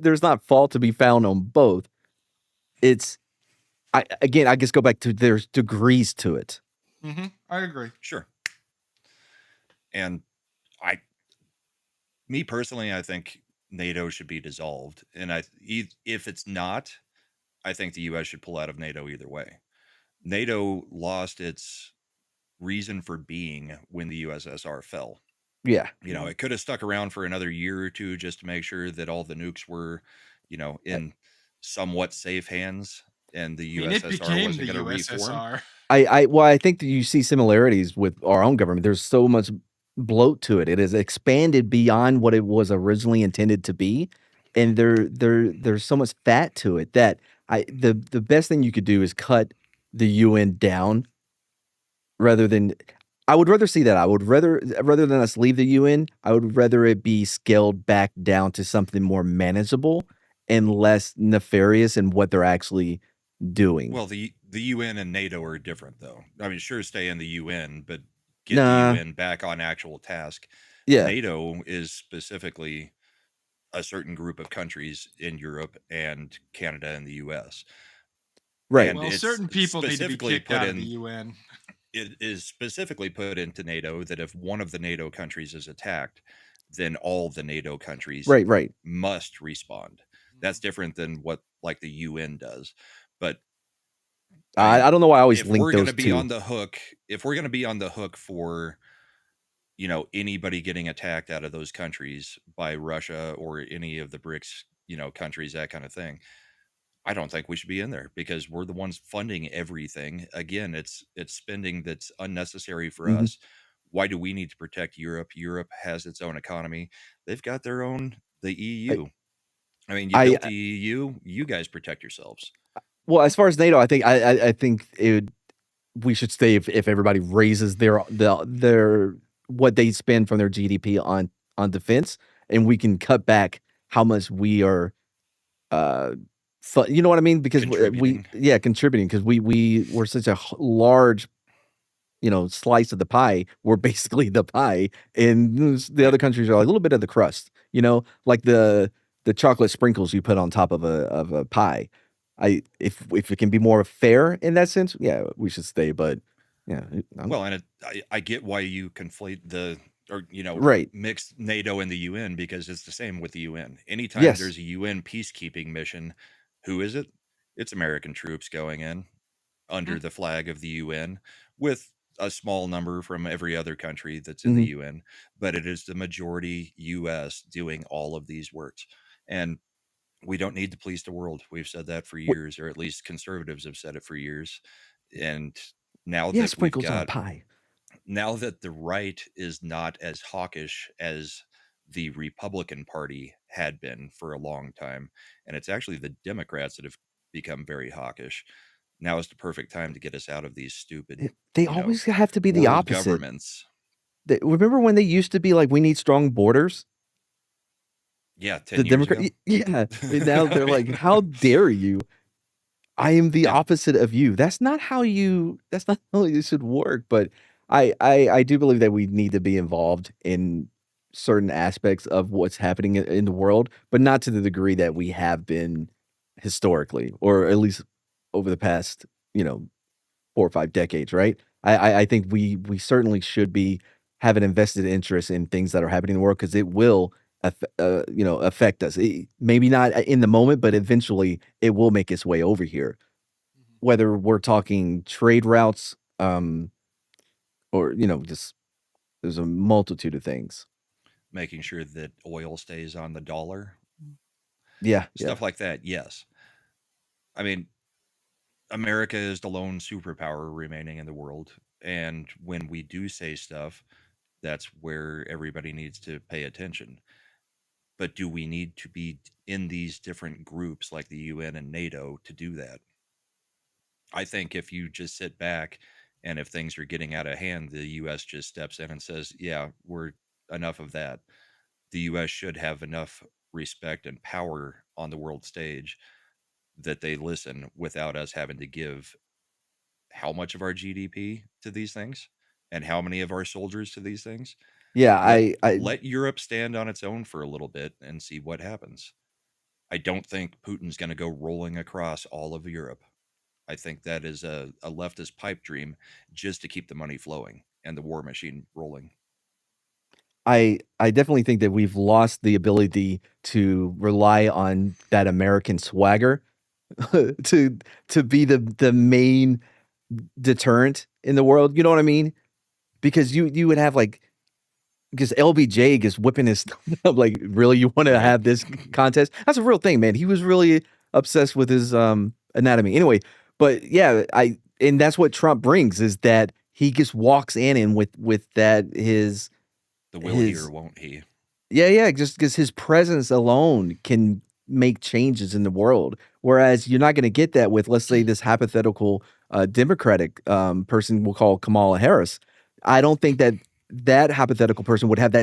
there's not fault to be found on both. It's I guess go back to there's degrees to it. I agree. sure. And me personally, I think NATO should be dissolved. And if it's not, I think the U.S. should pull out of NATO either way. NATO lost its reason for being when the USSR fell. Yeah, It could have stuck around for another year or two just to make sure that all the nukes were, in somewhat safe hands, and the I mean, it USSR became wasn't the going to reform. USSR. I think that you see similarities with our own government. There's so much bloat to it. It has expanded beyond what it was originally intended to be, and there's so much fat to it that the best thing you could do is cut the UN down rather than. I would rather see that. I would rather than us leave the UN, I would rather it be scaled back down to something more manageable and less nefarious in what they're actually doing. Well, the UN and NATO are different, though. I mean, sure, stay in the UN, but get Nah. the UN back on actual task. Yeah. NATO is specifically a certain group of countries in Europe and Canada and the US. Right. And Well, it's certain people need to be specifically kicked put out of in- the UN. It is specifically put into NATO that if one of the NATO countries is attacked, then all the NATO countries Right. must respond. That's different than what like the UN does. But I don't know why I always if link we're going those to be two. on the hook, if we're going to be on the hook for anybody getting attacked out of those countries by Russia or any of the BRICS, countries, that kind of thing, I don't think we should be in there because we're the ones funding everything. Again, it's spending that's unnecessary for Mhm. us. Why do we need to protect Europe? Europe has its own economy. They've got their own, the EU. I mean, you built the EU, you guys protect yourselves. Well, as far as NATO, I think we should stay if everybody raises their what they spend from their GDP on defense, and we can cut back how much we are, you know what I mean? Because Contributing. contributing because we're such a large, slice of the pie. We're basically the pie, and the other countries are like a little bit of the crust. Like the chocolate sprinkles you put on top of a pie. If it can be more fair in that sense, yeah, we should stay. But yeah, Well, and I get why you conflate right. mix NATO and the UN because it's the same with the UN. Anytime Yes. there's a UN peacekeeping mission, who is it? It's American troops going in under the flag of the UN with a small number from every other country that's in the UN, but it is the majority US doing all of these works. And we don't need to police the world. We've said that for years, or at least conservatives have said it for years. And now that we've Sprinkles on got, pie. now that the right is not as hawkish as the Republican Party had been for a long time, and it's actually the Democrats that have become very hawkish. Now is the perfect time to get us out of these stupid. They always have to be the world opposite. governments. Remember when they used to be like, we need strong borders? Yeah, 10 The years Democrat, ago. yeah. And now they're like, how dare you? I am the opposite of you. That's not how it should work. But I do believe that we need to be involved in certain aspects of what's happening in the world, but not to the degree that we have been historically, or at least over the past, 4 or 5 decades, right? I think we certainly should be have an invested interest in things that are happening in the world because it will affect us. Maybe not in the moment, but eventually it will make its way over here. Whether we're talking trade routes, or just there's a multitude of things. Making sure that oil stays on the dollar. Yeah, Stuff like that, yes. I mean, America is the lone superpower remaining in the world. And when we do say stuff, that's where everybody needs to pay attention. But do we need to be in these different groups like the UN and NATO to do that? I think if you just sit back and if things are getting out of hand, the US just steps in and says, yeah, we're enough of that. The US should have enough respect and power on the world stage that they listen without us having to give how much of our GDP to these things and how many of our soldiers to these things. Yeah, Let I let Europe stand on its own for a little bit and see what happens. I don't think Putin's going to go rolling across all of Europe. I think that is a leftist pipe dream just to keep the money flowing and the war machine rolling. I definitely think that we've lost the ability to rely on that American swagger to be the main deterrent in the world. You know what I mean? Because you would have like because LBJ is whipping his up like, really, you want to Right. have this contest? That's a real thing, man. He was really obsessed with his anatomy. Anyway, but yeah, and that's what Trump brings is that he just walks in and with that The will he his or won't he? yeah, just because his presence alone can make changes in the world. Whereas you're not going to get that with, let's say, this hypothetical Democratic person we'll call Kamala Harris. I don't think that hypothetical person would have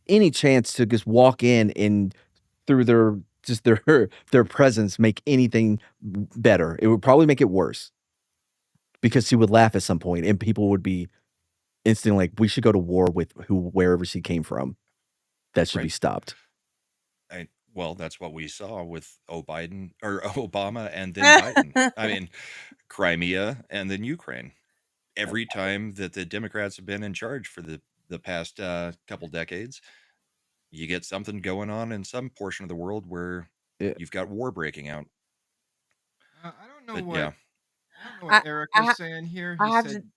any chance to just walk in and through their presence make anything better. It would probably make it worse because she would laugh at some point and people would be instantly like, we should go to war with wherever she came from. That should be Right. stopped. Well, that's what we saw with Biden or Obama and then Biden. I mean, Crimea and then Ukraine. Every time that the Democrats have been in charge for the past couple decades, you get something going on in some portion of the world where Yeah. you've got war breaking out. I don't know But what yeah, I don't know I what Eric I, was ha- saying here. I He have said, to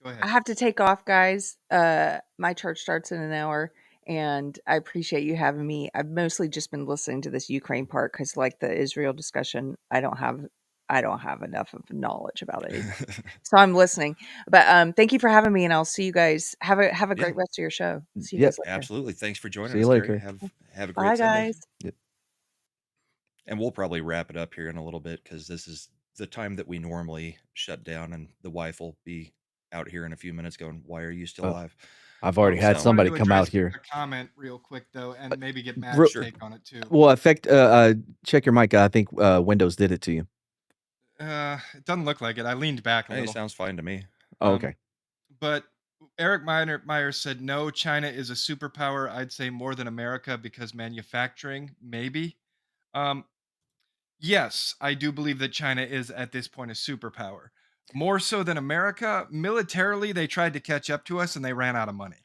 "Go I ahead." have to take off, guys. My church starts in an hour, and I appreciate you having me. I've mostly just been listening to this Ukraine part because, like the Israel discussion, I don't have enough of knowledge about it, so I'm listening. But thank you for having me, and I'll see you guys. Have a yeah, great rest of your show. See you Yep. guys later. absolutely. Thanks for joining See you us, Carrie. later. Have a Bye, great Sunday. guys. Yep. And we'll probably wrap it up here in a little bit because this is the time that we normally shut down, and the wife will be out here in a few minutes going, "Why are you still Oh, live?" I've already had So- somebody wanted to come out address here. a comment real quick though, and maybe get Matt's real- Sure. take on it too. Well, check your mic. I think Windows did it to you. It doesn't look like it. I leaned back a Hey, little. sounds fine to me. Oh, okay. But Eric Myers said, no, China is a superpower. I'd say more than America because manufacturing, maybe. Yes, I do believe that China is at this point a superpower. More so than America. Militarily, they tried to catch up to us and they ran out of money.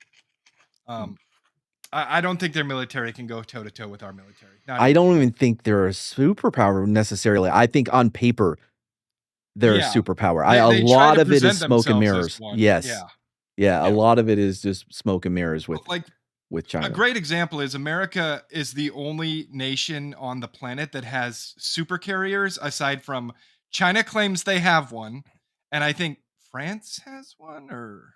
I don't think their military can go toe to toe with our military. Not I even don't even think they're a superpower necessarily. I think on paper they're Yeah. a superpower. They A try lot to of it is present smoke and themselves as mirrors. one. Yes. Yeah. Yeah, a Yeah. lot of it is just smoke and mirrors with Like China. a great example is America is the only nation on the planet that has super carriers aside from China claims they have one, and I think France has one, or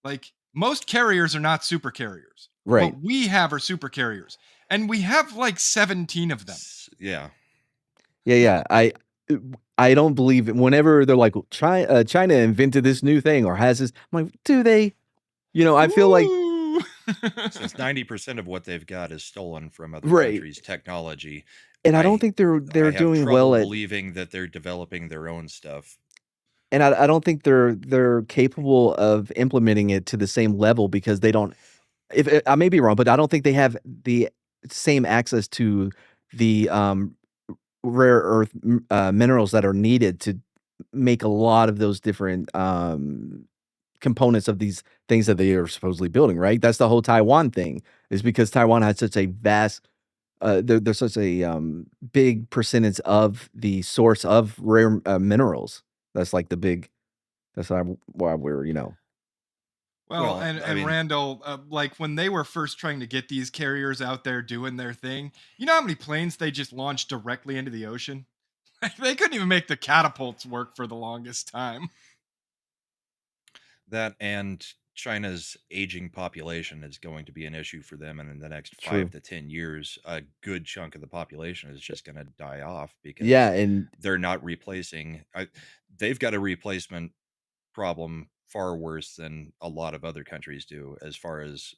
like most carriers are not super carriers. Right. What we have are super carriers, and we have like 17 of them. Yeah. Yeah. I don't believe it. Whenever they're like China invented this new thing or has this, I'm like, do they? You know, I feel like Ooh. Since 90% of what they've got is stolen from other Right. countries' technology, and I don't I- think they're I have doing trouble well at believing that they're developing their own stuff. and I don't think they're capable of implementing it to the same level because they don't. If I may be wrong, but I don't think they have the same access to the rare earth minerals that are needed to make a lot of those different components of these things that they are supposedly building. Right? That's the whole Taiwan thing. Is because Taiwan has such a vast. There's such a big percentage of the source of rare minerals. That's like the big. That's why we're Well, Well, I and mean, Randall, like when they were first trying to get these carriers out there doing their thing, you know how many planes they just launched directly into the ocean? Like, they couldn't even make the catapults work for the longest time. that and China's aging population is going to be an issue for them, and in the next five True. to 10 years, a good chunk of the population is just going to die off Yeah, because and they're not replacing. They've got a replacement problem far worse than a lot of other countries do as far as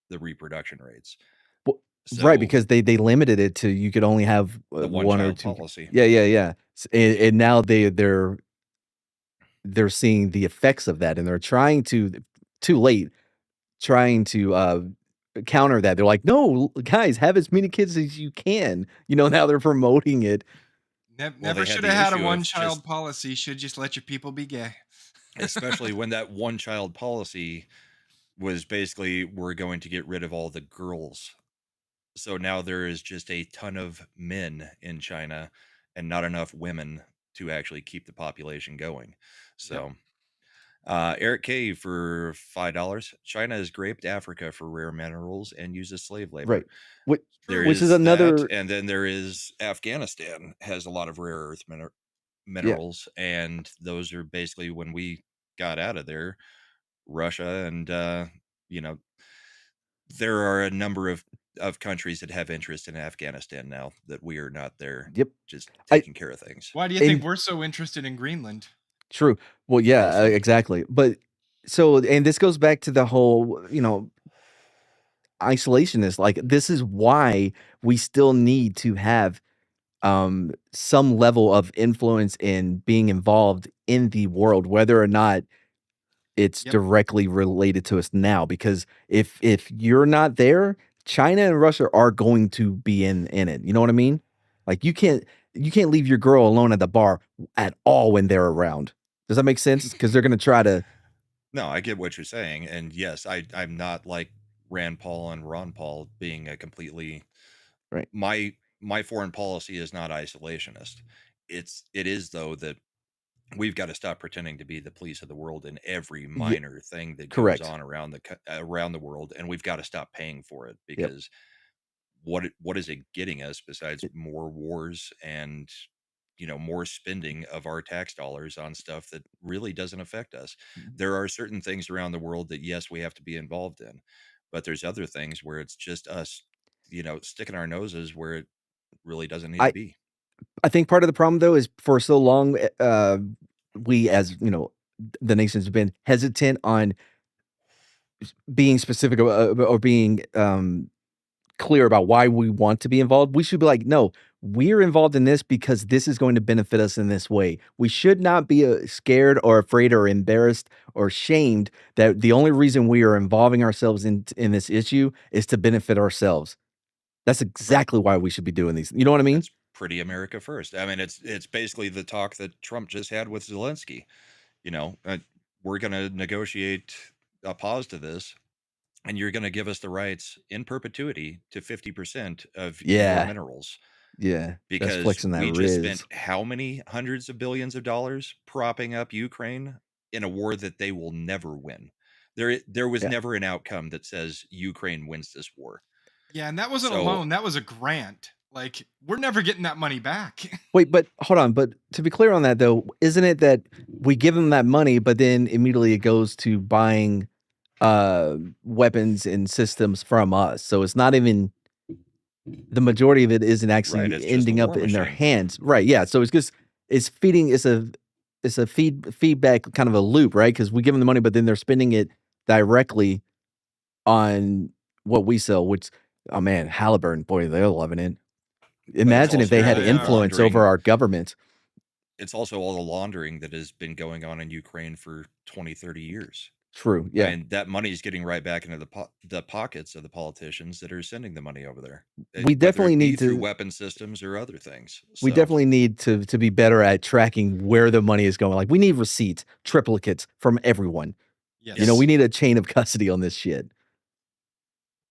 the reproduction rates. w right, So because they limited it to you could only have, the one 1 or child 2. policy. Yeah, yeah, yeah. And now they're seeing the effects of that, and they're trying to too late, trying to, counter that. They're like, "No, guys, have as many kids as you can." Now they're promoting it. Well, Never they had should have the had a issue one of just, child policy. Should just let your people be gay. especially when that one child policy was basically, we're going to get rid of all the girls. So now there is just a ton of men in China and not enough women to actually keep the population going. Yep. So, Eric K for $5. China has raped Africa for rare minerals and uses slave labor. Right. Which There which is is that, another. and then there is Afghanistan has a lot of rare earth Yeah. minerals, and those are basically when we got out of there, Russia and you know, there are a number of countries that have interest in Afghanistan now that we are not there, Yep. just I taking care of things. Why do you think and we're so interested in Greenland? True. Well, yeah, Also, exactly. But so, and this goes back to the whole, isolationist. Like, this is why we still need to have some level of influence in being involved in the world, whether or not it's Yep. directly related to us now. Because if you're not there, China and Russia are going to be in it. You know what I mean? Like, you can't leave your girl alone at the bar at all when they're around. Does that make sense? Because they're gonna try to. no, I get what you're saying, and yes, I'm not like Rand Paul and Ron Paul being a completely, Right. my foreign policy is not isolationist. It is though that we've got to stop pretending to be the police of the world in every Yeah, minor thing that goes correct. on around the world, and we've got to stop paying for it Yep. because what is it getting us besides It more wars and more spending of our tax dollars on stuff that really doesn't affect us? There are certain things around the world that yes, we have to be involved in, but there's other things where it's just us, sticking our noses where it really doesn't need to I be. I think part of the problem though is for so long, we as the nation's been hesitant on being specific or being clear about why we want to be involved. We should be like, no, we're involved in this because this is going to benefit us in this way. We should not be scared or afraid or embarrassed or shamed that the only reason we are involving ourselves in this issue is to benefit ourselves. That's Right. exactly why we should be doing these. You know what I mean? It's pretty America first. I mean, it's basically the talk that Trump just had with Zelensky. You know, we're going to negotiate a pause to this, and you're going to give us the rights in perpetuity to 50% of your Yeah, minerals, yeah. That's because flexing that we just spent riz. how many hundreds of billions of dollars propping up Ukraine in a war that they will never win. There was Yeah. never an outcome that says Ukraine wins this war. Yeah, and that wasn't a So loan. That was a grant. Like, we're never getting that money back. Wait, but hold on. But to be clear on that, though, isn't it that we give them that money, but then immediately it goes to buying weapons and systems from us? So it's not even the majority of it isn't right, actually it's just a ending up war in their machine. hands, right? Yeah. So it's just it's feeding. It's a feedback kind of a loop, right? Because we give them the money, but then they're spending it directly on what we sell. Which, oh man, Halliburton, boy, they're loving it. But it's Imagine if also they all had the Yeah, yeah. influence over laundering. our government. It's also all the laundering that has been going on in Ukraine for 20, 30 years. True. I Yeah. mean, that money is getting right back into the pockets of the politicians that are sending the money over there, We whether definitely it be need through to weapon systems or other things. we So, definitely need to be better at tracking where the money is going. Like, we need receipts, triplicates from everyone. yes, We Yes. need a chain of custody on this shit.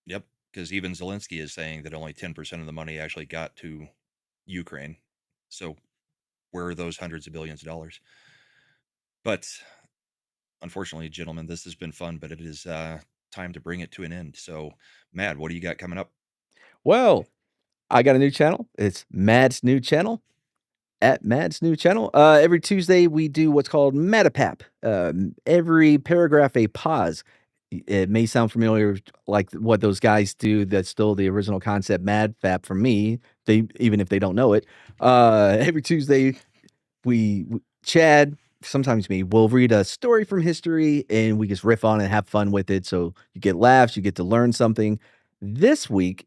yep, because even Zelensky is saying that only 10% of the money actually got to Ukraine. So, where are those hundreds of billions of dollars? But unfortunately, gentlemen, this has been fun, but it is time to bring it to an end. So, Mad, what do you got coming up? Well, I got a new channel. It's Mad's new channel. At Mad's new channel. Every Tuesday we do what's called Matapap. Every paragraph a pause. It may sound familiar, like what those guys do. That's still the original concept, Madfap from me. They even if they don't know it. Every Tuesday Chad, sometimes me, will read a story from history and we just riff on it and have fun with it. So you get laughs, you get to learn something. This week,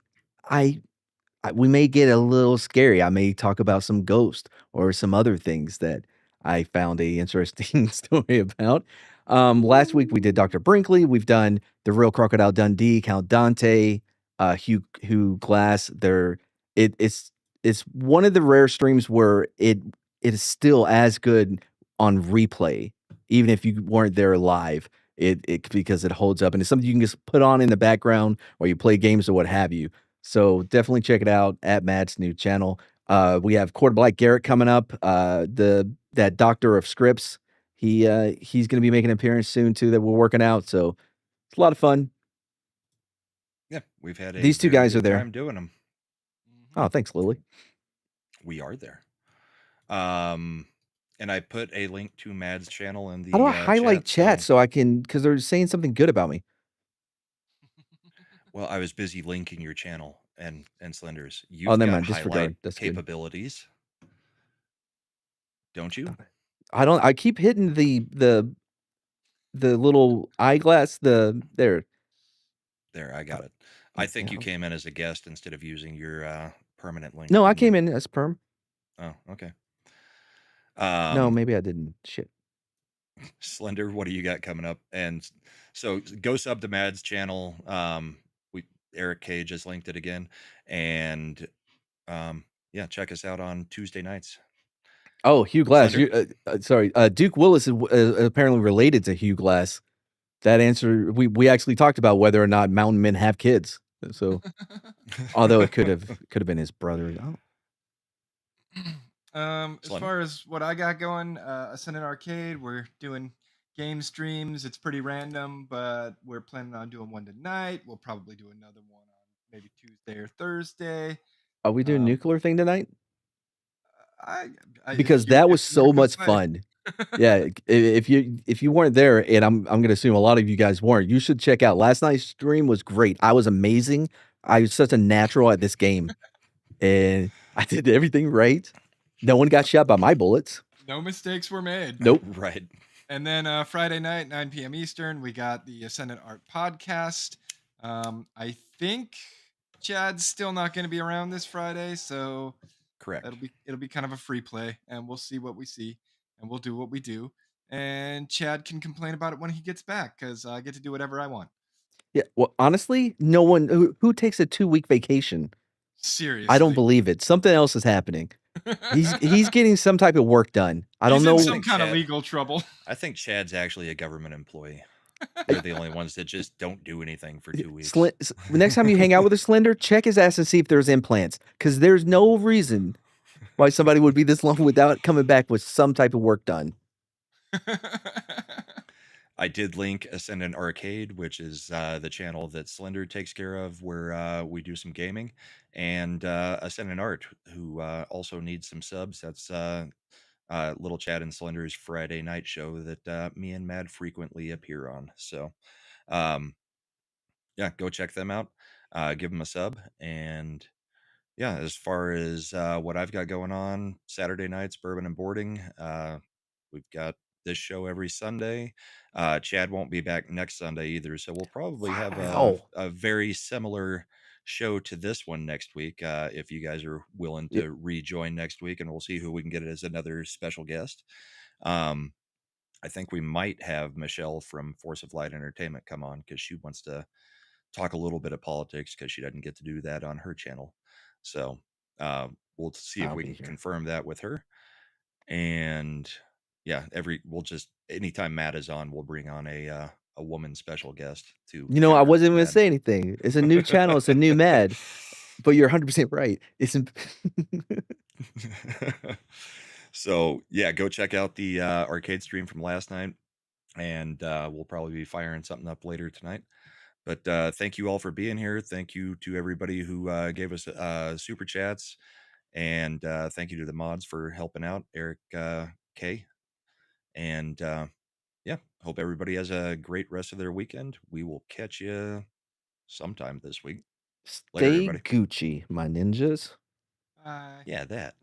we may get a little scary. I may talk about some ghost or some other things that I found a interesting story about. Last week we did Dr. Brinkley. We've done The Real Crocodile Dundee, Count Dante, Hugh Glass. It's one of the rare streams where it is still as good on replay, even if you weren't there live. It because it holds up and it's something you can just put on in the background or you play games or what have you. So definitely check it out at Matt's new channel. We have Quarter Black Garrett coming up. That doctor of scripts. He's going to be making an appearance soon too. That we're working out. So it's a lot of fun. Yeah, we've had These two guys are there. time doing them. Oh, thanks, Lily. We are there. And I put a link to Mad's channel in the. How do I highlight chat so so I can? Because they're saying something good about me. Well, I was busy linking your channel and Slender's. Oh, You've never got mind. Disregard. highlight That's good. capabilities, don't you? I don't. I keep hitting the little eyeglass. There. There, I got it. I think you came in as a guest instead of using your permanent link. No, I came in as perm. Oh, okay. No, maybe I didn't. Shit. Slender, what do you got coming up? And so go sub to Mad's channel. Eric K just linked it again, and yeah, check us out on Tuesday nights. Oh, Hugh Glass. Slender? Sorry, Duke Willis is apparently related to Hugh Glass. That answer we actually talked about whether or not mountain men have kids. So, although it could have been his brother. As Slender? far as what I got going, Ascendant Arcade, we're doing game streams. It's pretty random, but we're planning on doing one tonight. We'll probably do another one on maybe Tuesday or Thursday. Are we doing nuclear thing tonight? I Because that was so much fun. Yeah, if you weren't there, and I'm gonna assume a lot of you guys weren't, you should check out last night's stream. Was great. I was amazing. I was such a natural at this game, and I did everything right. No one got shot by my bullets. No mistakes were made. Nope. Right. And then Friday night, 9 p.m. Eastern, we got the Ascendant Art Podcast. I think Chad's still not going to be around this Friday, so Correct. it'll be kind of a free play, and we'll see what we see, and we'll do what we do. And Chad can complain about it when he gets back, because I get to do whatever I want. Yeah. Well, honestly, no one who takes a 2-week vacation. Seriously, I don't believe it. Something else is happening. He's getting some type of work done. I don't know. He's in some kind of legal trouble. I think Chad's actually a government employee. They're the only ones that just don't do anything for 2 weeks. Next time you hang out with a Slender, check his ass and see if there's implants. Because there's no reason why somebody would be this long without coming back with some type of work done. I did link Ascendant Arcade, which is the channel that Slender takes care of, where we do some gaming, and Ascendant Art, who also needs some subs. That's Little Chad and Slender's Friday night show that me and Mad frequently appear on. So, yeah, go check them out. Give them a sub, and yeah, as far as what I've got going on, Saturday nights, Bourbon and Boarding. We've got this show every Sunday. Chad won't be back next Sunday either, so we'll probably have a very similar show to this one next week, if you guys are willing to rejoin next week, and we'll see who we can get as another special guest. I think we might have Michelle from Force of Light Entertainment come on, because she wants to talk a little bit of politics, because she doesn't get to do that on her channel. So we'll see if we can confirm that with her. And yeah, anytime Matt is on, we'll bring on a woman special guest to. I wasn't even gonna say anything. It's a new channel. It's a new Mad. But you're 100% right. So yeah, go check out the arcade stream from last night. and we'll probably be firing something up later tonight. But thank you all for being here. Thank you to everybody who gave us super chats, and thank you to the mods for helping out, Eric K. And yeah, hope everybody has a great rest of their weekend. We will catch you sometime this week. Later, Stay everybody. Gucci, my ninjas. Uh, Yeah, that.